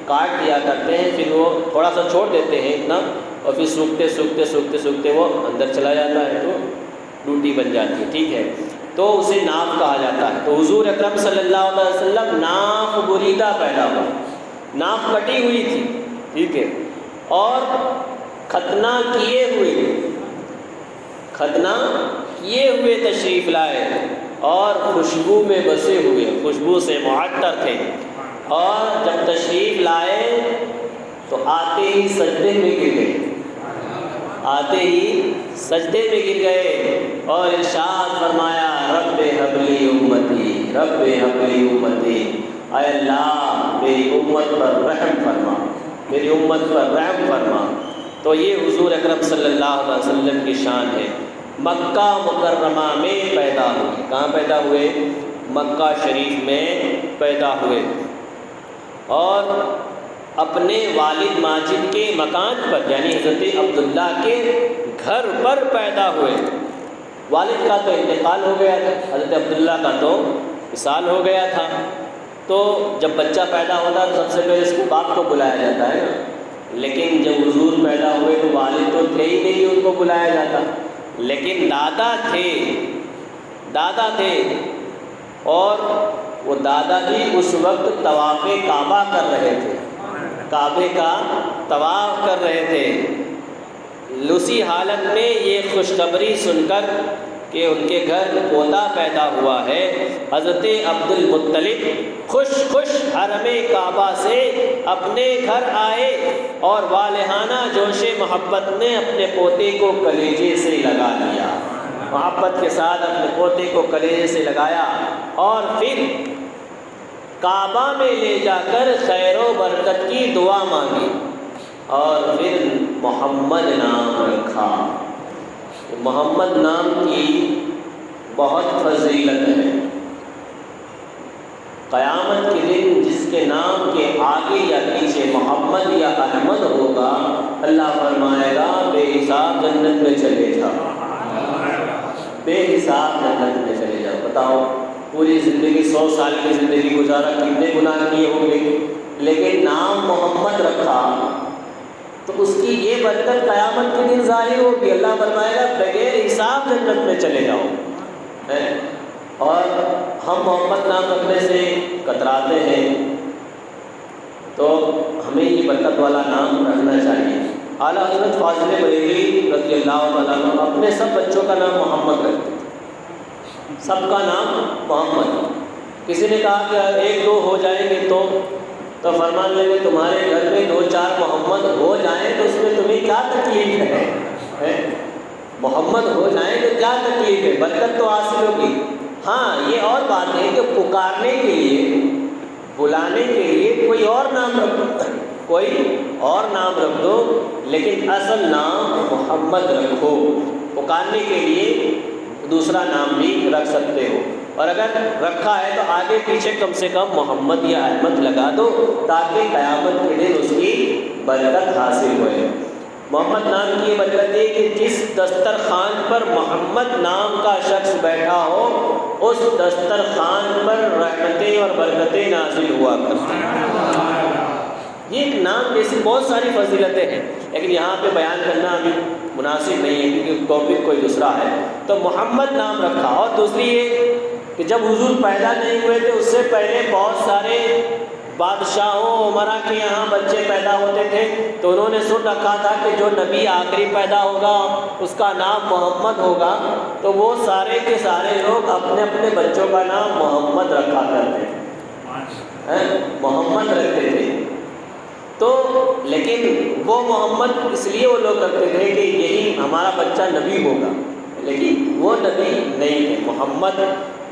کاٹ دیا کرتے ہیں، پھر وہ تھوڑا سا چھوڑ دیتے ہیں اتنا، اور پھر سوکھتے وہ اندر چلا جاتا ہے تو ڈوٹی بن جاتی ہے، ٹھیک ہے، تو اسے ناف کہا جاتا ہے۔ تو حضور اکرم صلی اللہ علیہ وسلم ناف بریدہ پیدا ہوئے، ناف کٹی ہوئی تھی، ٹھیک ہے، اور ختنہ کیے ہوئے تشریف لائے، اور خوشبو میں بسے ہوئے، خوشبو سے معطر تھے، اور جب تشریف لائے تو آتے ہی سجدے میں گر گئے، آتے ہی سجدے میں گر گئے اور ارشاد فرمایا رب ہب لی امتی، رب ہب لی امتی، اے اللہ میری امت پر رحم فرما، میری امت پر رحم فرما۔ تو یہ حضور اکرم صلی اللہ علیہ وسلم کی شان ہے۔ مکہ مکرمہ میں پیدا ہوئے، کہاں پیدا ہوئے؟ مکہ شریف میں پیدا ہوئے، اور اپنے والد ماجد کے مکان پر یعنی حضرت عبداللہ کے گھر پر پیدا ہوئے۔ والد کا تو انتقال ہو گیا تھا، حضرت عبداللہ کا تو وصال ہو گیا تھا، تو جب بچہ پیدا ہوتا ہے تو سب سے پہلے اس کو باپ کو بلایا جاتا ہے نا، لیکن جب حضور پیدا ہوئے تو والد تو تھے ہی نہیں ان کو بلایا جاتا، لیکن دادا تھے، دادا تھے، اور وہ دادا بھی اس وقت طواف کعبہ کر رہے تھے، کعبے کا طواف کر رہے تھے۔ اسی حالت میں یہ خوشخبری سن کر کہ ان کے گھر پوتا پیدا ہوا ہے، حضرت عبد المطلب خوش خوش حرم کعبہ سے اپنے گھر آئے اور والہانہ جوش محبت میں اپنے پوتے کو کلیجے سے لگا لیا، محبت کے ساتھ اپنے پوتے کو کلیجے سے لگایا، اور پھر کعبہ میں لے جا کر خیر و برکت کی دعا مانگی، اور پھر محمد نام رکھا۔ محمد نام کی بہت فضیلت ہے۔ قیامت کے دن جس کے نام کے آگے یا پیچھے محمد یا احمد ہوگا، اللہ فرمائے گا بے حساب جنت میں چلے جاؤ، بے حساب جنت میں چلے جاؤ۔ بتاؤ پوری زندگی 100 سال کی زندگی گزارا، کتنے گناہ کیے ہوں گے، لیکن نام محمد رکھا تو اس کی یہ برکت قیامت کے دن ظاہر ہوگی۔ اللہ فرمائے گا بغیر حساب جنت میں چلے جاؤ۔ اور ہم محمد نام رکھنے سے کتراتے ہیں، تو ہمیں یہ برکت والا نام رکھنا چاہیے۔ اعلیٰ حضرت فاضل بریلوی رضی اللہ عنہ اپنے سب بچوں کا نام محمد رکھتے تھے، سب کا نام محمد۔ کسی نے کہا کہ 1-2 ہو جائیں گے تو فرمان لگے تمہارے گھر میں 2-4 محمد ہو جائیں تو اس میں تمہیں کیا تکلیف ہے؟ محمد ہو جائیں تو کیا تکلیف ہے، برکت تو حاصل ہوگی۔ ہاں یہ اور بات ہے کہ پکارنے کے لیے، بلانے کے لیے کوئی اور نام رکھ دو، کوئی اور نام رکھ دو، لیکن اصل نام محمد رکھو۔ پکارنے کے لیے دوسرا نام بھی رکھ سکتے ہو، اور اگر رکھا ہے تو آگے پیچھے کم سے کم محمد یا احمد لگا دو تاکہ قیامت کے دن اس کی برکت حاصل ہوئے۔ محمد نام کی یہ برکت ہے کہ جس دسترخوان پر محمد نام کا شخص بیٹھا ہو اس دسترخوان پر رحمتیں اور برکتیں نازل ہوا کرتی ہیں۔ یہ ایک نام جیسی بہت ساری فضیلتیں ہیں، لیکن یہاں پہ بیان کرنا ابھی مناسب نہیں ہے کیونکہ ٹاپک کوئی دوسرا ہے۔ تو محمد نام رکھا، اور دوسری یہ کہ جب حضور پیدا نہیں ہوئے تھے اس سے پہلے بہت سارے بادشاہوں عمرا کے یہاں بچے پیدا ہوتے تھے، تو انہوں نے سن رکھا تھا کہ جو نبی آخری پیدا ہوگا اس کا نام محمد ہوگا، تو وہ سارے کے سارے لوگ اپنے اپنے بچوں کا نام محمد رکھا کرتے تھے، محمد رکھتے تھے۔ تو لیکن وہ محمد اس لیے وہ لوگ کرتے تھے کہ یہی ہمارا بچہ نبی ہوگا، لیکن وہ نبی نہیں تھے۔ محمد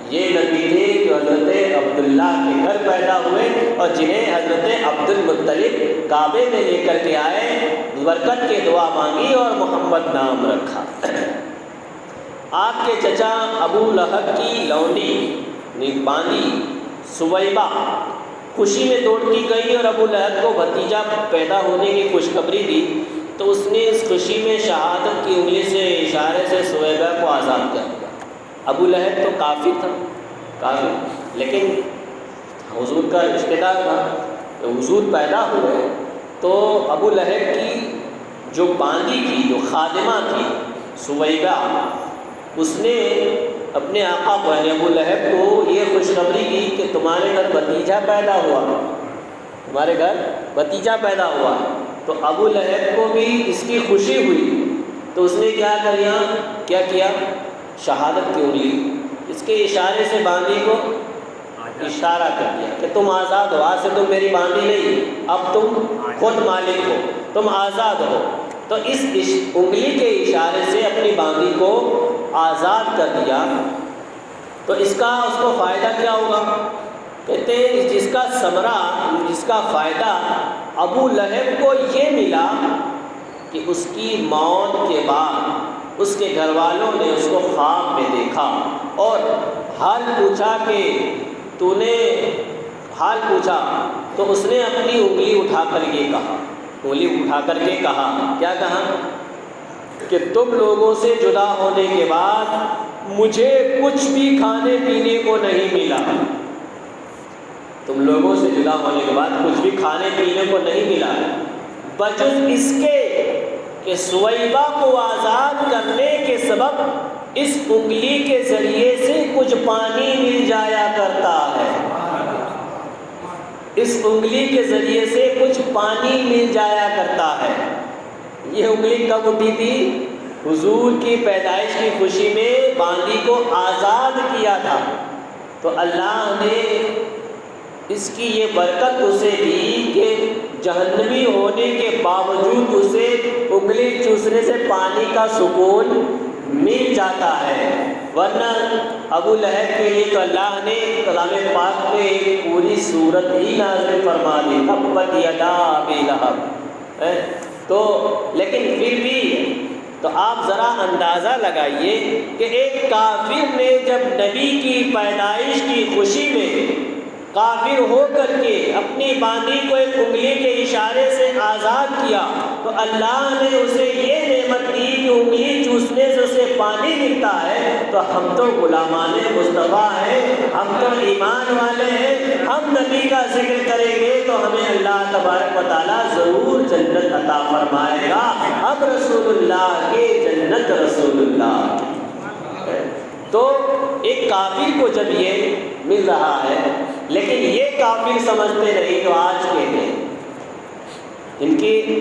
یہ نبی تھے جو حضرت عبداللہ کے گھر پیدا ہوئے اور جنہیں حضرت عبد المطلب کعبے میں لے کر کے آئے، برکت کی دعا مانگی اور محمد نام رکھا۔ آپ کے چچا ابو لہب کی لونڈی باندی سویبہ خوشی میں دوڑتی گئی اور ابو لہب کو بھتیجا پیدا ہونے کی خوشخبری دی، تو اس نے اس خوشی میں شہادت کی انگلی سے اشارے سے سویبہ کو آزاد کر دیا۔ ابو لہب تو کافر تھا، کافر، لیکن حضور کا رشتہ دار تھا۔ حضور پیدا ہوئے تو ابو لہب کی جو باندی تھی، جو خادمہ تھی سویبہ، اس نے اپنے آقا کو یعنی ابو لہب کو یہ خوشخبری دی کہ تمہارے گھر بھتیجا پیدا ہوا، تمہارے گھر بھتیجا پیدا ہوا۔ تو ابو لہب کو بھی اس کی خوشی ہوئی، تو اس نے کیا کیا؟ شہادت کی انگلی اس کے اشارے سے باندی کو اشارہ کر دیا کہ تم آزاد ہو، آج سے تم میری باندی نہیں، اب تم خود مالک ہو، تم آزاد ہو۔ تو اس انگلی کے اشارے سے اپنی باندی کو آزاد کر دیا۔ تو اس کو فائدہ کیا ہوگا؟ کہتے ہیں جس کا ثمرہ، جس کا فائدہ ابو لہب کو یہ ملا کہ اس کی موت کے بعد اس کے گھر والوں نے اس کو خواب میں دیکھا اور حال پوچھا کہ تو نے حال پوچھا، تو اس نے اپنی انگلی اٹھا کر یہ کہا، انگلی اٹھا کر کے کہا، کیا کہا؟ کہ تم لوگوں سے جدا ہونے کے بعد مجھے کچھ بھی کھانے پینے کو نہیں ملا، تم لوگوں سے جدا ہونے کے بعد کچھ بھی کھانے پینے کو نہیں ملا، بجز اس کے کہ سویبہ کو آزاد کرنے کے سبب اس انگلی کے ذریعے سے کچھ پانی مل جایا کرتا ہے، اس انگلی کے ذریعے سے کچھ پانی مل جایا کرتا ہے۔ یہ انگلی کب اٹھی تھی؟ حضور کی پیدائش کی خوشی میں باندی کو آزاد کیا تھا، تو اللہ نے اس کی یہ برکت اسے دی کہ جہنمی ہونے کے باوجود اسے انگلی چوسنے سے پانی کا سکون مل جاتا ہے۔ ورنہ ابو لہب کے لیے تو اللہ نے کلام پاک میں ایک پوری سورت ہی نازل فرما دی، تبت یدا ابی لہب۔ تو لیکن پھر بھی تو آپ ذرا اندازہ لگائیے کہ ایک کافر نے جب نبی کی پیدائش کی خوشی میں کافر ہو کر کے اپنی باندی کو ایک انگلی کے اشارے سے آزاد کیا، تو اللہ نے اسے یہ نعمت دی کہ انگلی چوسنے سے اسے پانی ملتا ہے، تو ہم تو غلامان مصطفیٰ ہیں، ہم تو ایمان والے ہیں، ہم نبی کا ذکر کریں گے تو ہمیں اللہ تبارک و تعالیٰ ضرور جنت عطا فرمائے گا۔ اب رسول اللہ کے جنت رسول اللہ۔ تو ایک کافر کو جب یہ مل رہا ہے، لیکن یہ کافر سمجھتے نہیں جو آج کے ہیں، ان کی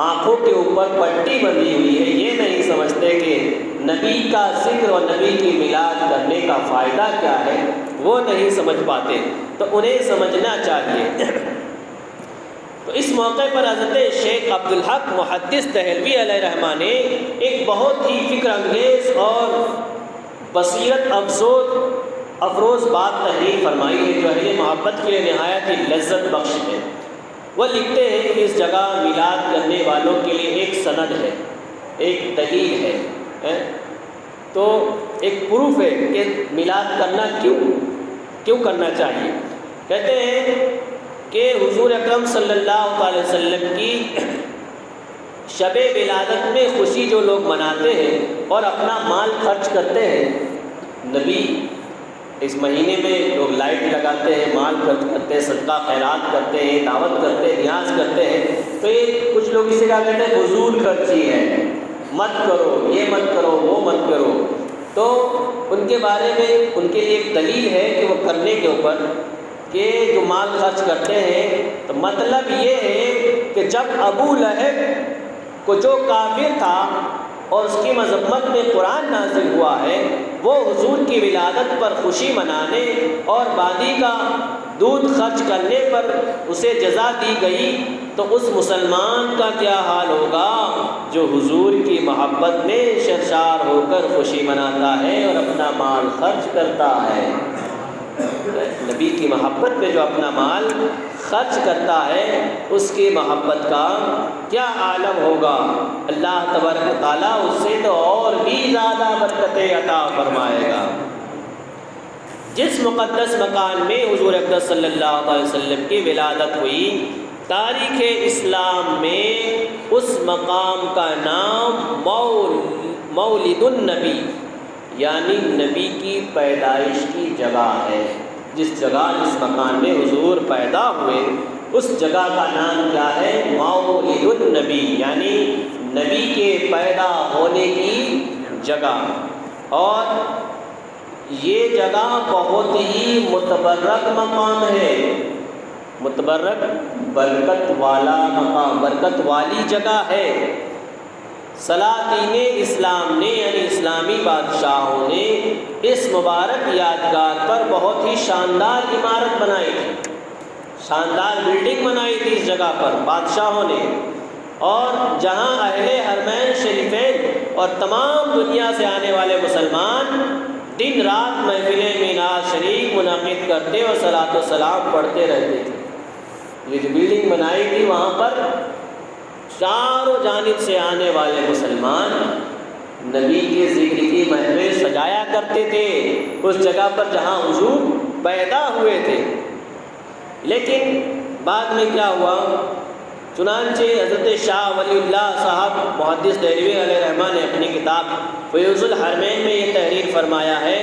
آنکھوں کے اوپر پٹی بندھی ہوئی ہے، یہ نہیں سمجھتے کہ نبی کا ذکر اور نبی کی میلاد کرنے کا فائدہ کیا ہے، وہ نہیں سمجھ پاتے، تو انہیں سمجھنا چاہیے۔ تو اس موقع پر حضرت شیخ عبدالحق محدث دہلوی علیہ رحمہ نے ایک بہت ہی فکر انگیز اور بصیرت افروز بات تحریر فرمائی ہے جو اہل محبت کے لیے نہایت ہی لذت بخش ہے۔ وہ لکھتے ہیں کہ اس جگہ میلاد کرنے والوں کے لیے ایک سند ہے، ایک دلیل ہے، تو ایک پروف ہے کہ میلاد کرنا کیوں کرنا چاہیے۔ کہتے ہیں کہ حضور اکرم صلی اللہ علیہ وسلم کی شب ولادت میں خوشی جو لوگ مناتے ہیں اور اپنا مال خرچ کرتے ہیں، نبی اس مہینے میں لوگ لائٹ لگاتے ہیں، مال خرچ کرتے ہیں، صدقہ خیرات کرتے ہیں، دعوت کرتے ہیں، نیاز کرتے ہیں، تو یہ کچھ لوگ اسے کیا کہتے ہیں؟ فضول خرچی ہے، مت کرو، یہ مت کرو، وہ مت کرو۔ تو ان کے بارے میں ان کے لیے ایک دلیل ہے کہ وہ کرنے کے اوپر کہ جو مال خرچ کرتے ہیں، تو مطلب یہ ہے کہ جب ابو لہب کو جو کافر تھا اور اس کی مذمت میں قرآن نازل ہوا ہے، وہ حضور کی ولادت پر خوشی منانے اور باندی کا دودھ خرچ کرنے پر اسے جزا دی گئی، تو اس مسلمان کا کیا حال ہوگا جو حضور کی محبت میں سرشار ہو کر خوشی مناتا ہے اور اپنا مال خرچ کرتا ہے۔ نبی کی محبت میں جو اپنا مال خرچ کرتا ہے، اس کی محبت کا کیا عالم ہوگا۔ اللہ تبارک و تعالیٰ اس سے تو اور بھی زیادہ برکتیں عطا فرمائے گا۔ جس مقدس مکان میں حضور اقدس صلی اللہ علیہ وسلم کی ولادت ہوئی، تاریخ اسلام میں اس مقام کا نام مولد النبی یعنی نبی کی پیدائش کی جگہ ہے۔ جس مکان میں حضور پیدا ہوئے، اس جگہ کا نام کیا ہے؟ مولد النبی یعنی نبی کے پیدا ہونے کی جگہ۔ اور یہ جگہ بہت ہی متبرک مقام ہے، متبرک برکت والا مقام، برکت والی جگہ ہے۔ سلاطین اسلام نے یعنی اسلامی بادشاہوں نے اس مبارک یادگار پر بہت ہی شاندار عمارت بنائی تھی، شاندار بلڈنگ بنائی تھی اس جگہ پر بادشاہوں نے، اور جہاں اہل حرمین شریفین اور تمام دنیا سے آنے والے مسلمان دن رات محفل میلاد شریف منعقد کرتے اور صلاۃ و سلام پڑھتے رہتے تھے۔ یہ جو بلڈنگ بنائی تھی وہاں پر چاروں جانب سے آنے والے مسلمان نبی کے ذکر کی محفل سجایا کرتے تھے اس جگہ پر جہاں حضور پیدا ہوئے تھے۔ لیکن بعد میں کیا ہوا، چنانچہ حضرت شاہ ولی اللہ صاحب محدث دہلوی علیہ رحمہ نے اپنی کتاب فیوز الحرمین میں یہ تحریر فرمایا ہے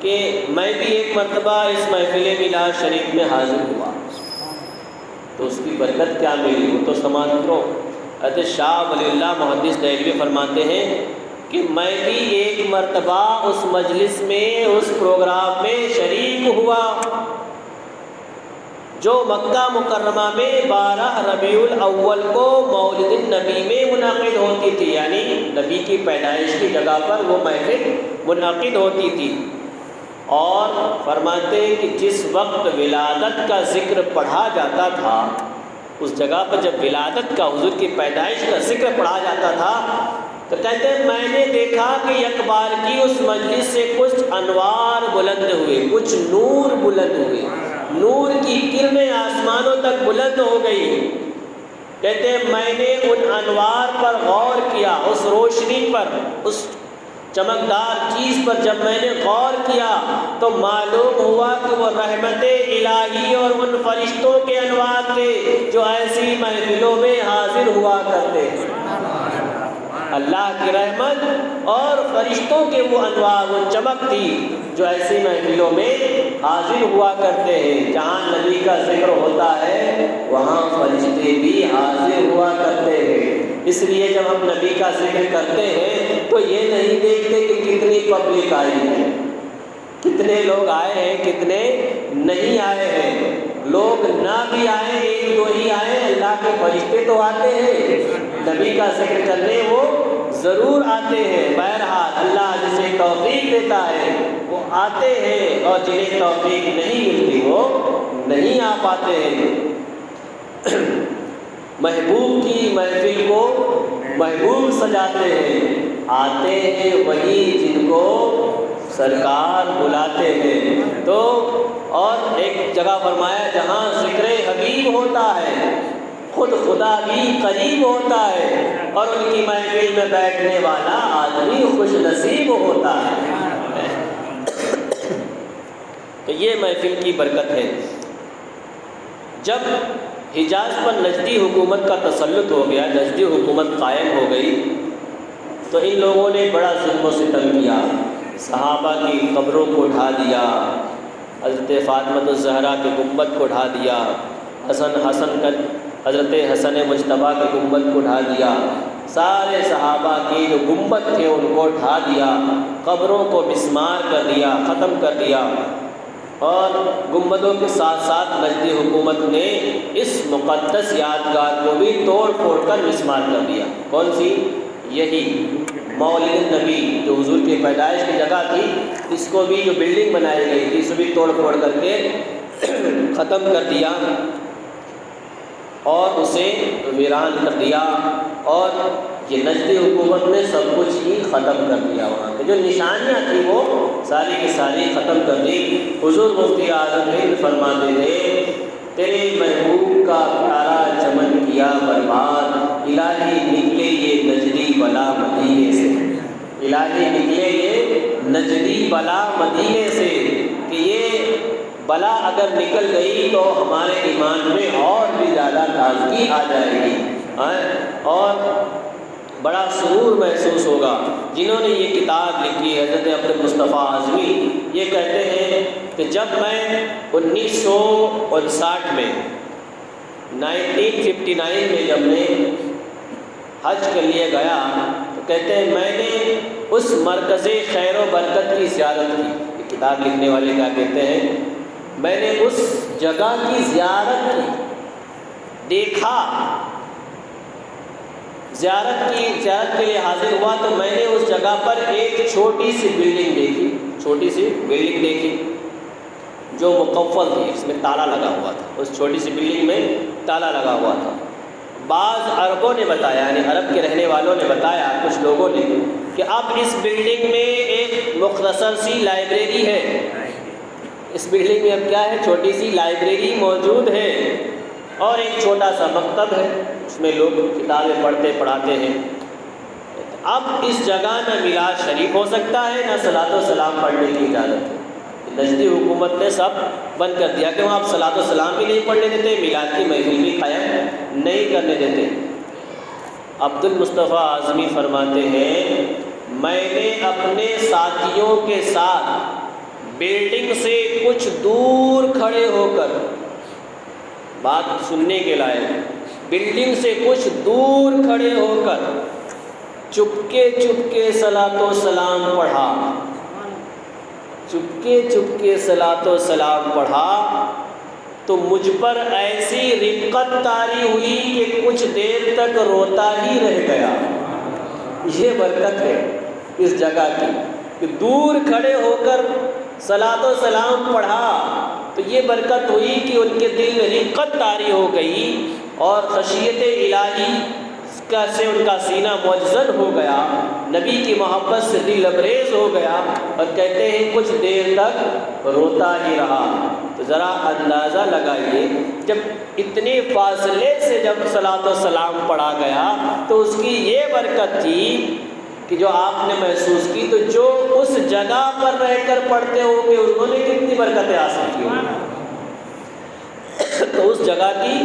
کہ میں بھی ایک مرتبہ اس محفل میلاد شریف میں حاضر ہوا، تو اس کی برکت کیا ملی وہ تو سماعت کرو۔ حضرت شاہ ولی اللہ محدث دہلوی فرماتے ہیں کہ میں بھی ایک مرتبہ اس مجلس میں اس پروگرام میں شریک ہوا جو مکہ مکرمہ میں 12 ربیع الاول کو مولد النبی میں منعقد ہوتی تھی، یعنی نبی کی پیدائش کی جگہ پر وہ محفل منعقد ہوتی تھی۔ اور فرماتے ہیں کہ جس وقت ولادت کا ذکر پڑھا جاتا تھا، اس جگہ پر جب ولادت کا حضور کی پیدائش کا ذکر پڑھا جاتا تھا تو کہتے ہیں میں نے دیکھا کہ یک بار کی اس مجلس سے کچھ انوار بلند ہوئے، کچھ نور بلند ہوئے، نور کی کرنیں آسمانوں تک بلند ہو گئی۔ کہتے ہیں میں نے ان انوار پر غور کیا، اس روشنی پر، اس چمکدار چیز پر جب میں نے غور کیا تو معلوم ہوا کہ وہ رحمت الہی اور ان فرشتوں کے انوار تھے جو ایسی محفلوں میں حاضر ہوا کرتے ہیں۔ اللہ کی رحمت اور فرشتوں کے وہ انوار، وہ چمک تھی جو ایسی محفلوں میں حاضر ہوا کرتے ہیں۔ جہاں نبی کا ذکر ہوتا ہے وہاں فرشتے بھی حاضر ہوا کرتے ہیں۔ اس لیے جب ہم نبی کا ذکر کرتے ہیں تو یہ نہیں دیکھتے کہ کتنی پبلک آئی ہے، کتنے لوگ آئے ہیں کتنے نہیں آئے ہیں۔ لوگ نہ بھی آئے، ایک دو ہی آئے، اللہ کے فرشتے تو آتے ہیں نبی کا ذکر کرنے، وہ ضرور آتے ہیں۔ بہرحال اللہ جسے توفیق دیتا ہے وہ آتے ہیں، اور جنہیں توفیق نہیں ملتی وہ نہیں آ پاتے ہیں۔ محبوب کی محفل کو محبوب سجاتے ہیں، آتے ہیں وہی جن کو سرکار بلاتے ہیں۔ تو اور ایک جگہ فرمایا جہاں ذکر حبیب ہوتا ہے خود خدا بھی قریب ہوتا ہے، اور ان کی محفل میں بیٹھنے والا آدمی خوش نصیب ہوتا ہے۔ تو یہ محفل کی برکت ہے۔ جب حجاز پر نجدی حکومت کا تسلط ہو گیا، نجدی حکومت قائم ہو گئی، تو ان لوگوں نے بڑا ظلم و ستم کیا، صحابہ کی قبروں کو اٹھا دیا، حضرت فاطمہ الزہرا کے گنبد کو اٹھا دیا، حضرت حسن مجتبیٰ کے گنبد کو اٹھا دیا، سارے صحابہ کے جو گنبد تھے ان کو اٹھا دیا، قبروں کو مسمار کر دیا، ختم کر دیا، اور گنبدوں کے ساتھ ساتھ نجدی حکومت نے اس مقدس یادگار کو بھی توڑ پھوڑ کر مسمار کر دیا۔ کون سی؟ یہی مولد النبی جو حضور کی پیدائش کی جگہ تھی، اس کو بھی جو بلڈنگ بنائی گئی تھی اسے بھی توڑ پھوڑ کر کے ختم کر دیا اور اسے ویران کر دیا، اور یہ نجدی حکومت نے سب کچھ ہی ختم کر دیا۔ وہاں پہ جو نشانیاں تھیں وہ ساری کی ساری ختم کر دی۔ حضور مفتی اعظم ہند فرماتے تھے تیرے محبوب کا پیارا چمن کیا برباد، الہی نکلے یہ نجدی بلا مدینے سے، الہی نکلے یہ نجدی بلا مدینے سے، کہ یہ بلا اگر نکل گئی تو ہمارے ایمان میں اور بھی زیادہ تازگی آ جائے گی اور بڑا سرور محسوس ہوگا۔ جنہوں نے یہ کتاب لکھی حضرت عبد مصطفیٰ اعظمی، یہ کہتے ہیں کہ جب میں 1959 میں 1959 میں جب میں حج کے لیے گیا تو کہتے ہیں میں نے اس مرکز خیر و برکت کی زیارت کی۔ یہ کتاب لکھنے والے کیا کہتے ہیں، میں نے اس جگہ کی زیارت کی، دیکھا، زیارت کے لیے حاضر ہوا تو میں نے اس جگہ پر ایک چھوٹی سی بلڈنگ دیکھی جو مقفل تھی، اس میں تالا لگا ہوا تھا، اس چھوٹی سی بلڈنگ میں تالا لگا ہوا تھا۔ بعض عربوں نے بتایا، یعنی عرب کے رہنے والوں نے بتایا، کچھ لوگوں نے، کہ اب اس بلڈنگ میں ایک مختصر سی لائبریری ہے، اس بلڈنگ میں اب کیا ہے، چھوٹی سی لائبریری موجود ہے، اور ایک چھوٹا سا مکتب ہے، اس میں لوگ کتابیں پڑھاتے ہیں۔ اب اس جگہ نہ میلاد شریف ہو سکتا ہے، نہ صلاۃ و سلام پڑھنے کی اجازت ہے۔ نجدی حکومت نے سب بند کر دیا کہ وہاں آپ صلاۃ و سلام بھی نہیں پڑھنے دیتے، میلاد کی محفل بھی قائم نہیں کرنے دیتے۔ عبد المصطفیٰ اعظمی فرماتے ہیں، میں نے اپنے ساتھیوں کے ساتھ بلڈنگ سے کچھ دور کھڑے ہو کر، بات سننے کے لائق، بلڈنگ سے کچھ دور کھڑے ہو کر چپکے صلاۃ و سلام پڑھا، چپکے صلاۃ و سلام پڑھا، تو مجھ پر ایسی رقت طاری ہوئی کہ کچھ دیر تک روتا ہی رہ گیا۔ یہ برکت ہے اس جگہ کی کہ دور کھڑے ہو کر صلاۃ و سلام پڑھا تو یہ برکت ہوئی کہ ان کے دل میں رقت طاری ہو گئی اور خشیت الہی سے ان کا سینہ مجزن ہو گیا، نبی کی محبت سے دل لبریز ہو گیا، اور کہتے ہیں کچھ دیر تک روتا ہی رہا۔ تو ذرا اندازہ لگائیے، جب اتنے فاصلے سے جب صلاۃ و سلام پڑھا گیا تو اس کی یہ برکت تھی کہ جو آپ نے محسوس کی، تو جو اس جگہ پر رہ کر پڑھتے ہوں گے انہوں نے کتنی برکتیں حاصل کی ہوں۔ تو اس جگہ کی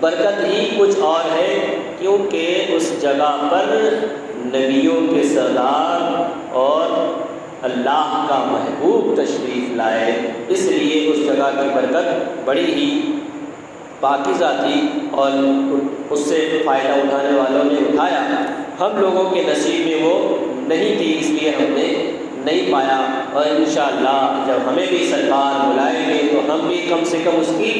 برکت ہی کچھ اور ہے، کیونکہ اس جگہ پر نبیوں کے سردار اور اللہ کا محبوب تشریف لائے، اس لیے اس جگہ کی برکت بڑی ہی پاکیزہ تھی، اور اس سے فائدہ اٹھانے والوں نے اٹھایا۔ ہم لوگوں کے نصیب میں وہ نہیں تھی، اس لیے ہم نے نہیں پایا، اور انشاءاللہ جب ہمیں بھی سرکار بلائیں گے تو ہم بھی کم سے کم اس کی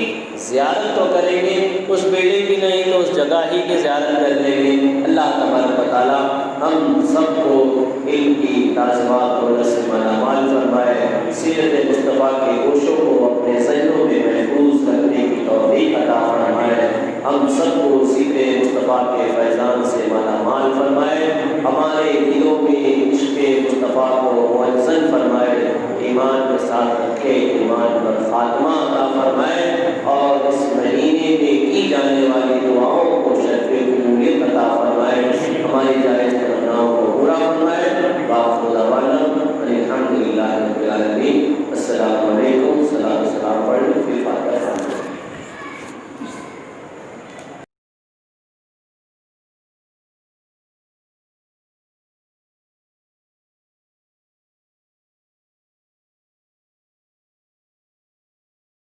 زیارت تو کریں گے، اس بلڈنگ کی نہیں تو اس جگہ ہی کی زیارت کر لیں گے۔ اللہ تبارک و تعالیٰ ہم سب کو علم کی لازمات اور سے مال فرمائے، سیرت مصطفیٰ کے گوشوں کو اپنے ذہنوں میں محفوظ رکھنے کی توفیق عطا فرمائے، ہم سب کو سیرت مصطفیٰ کے فیضان سے مال فرمائے، ہمارے دلوں میں عشق مصطفیٰ کو معزز فرمائے، ایمان کے ساتھ رکھے، ایمان پر خاتمہ عطا فرمائے، اور اس مہینے میں کی جانے والی دعاؤں کو شرف قبولیت عطا فرمائے۔ ہماری جائز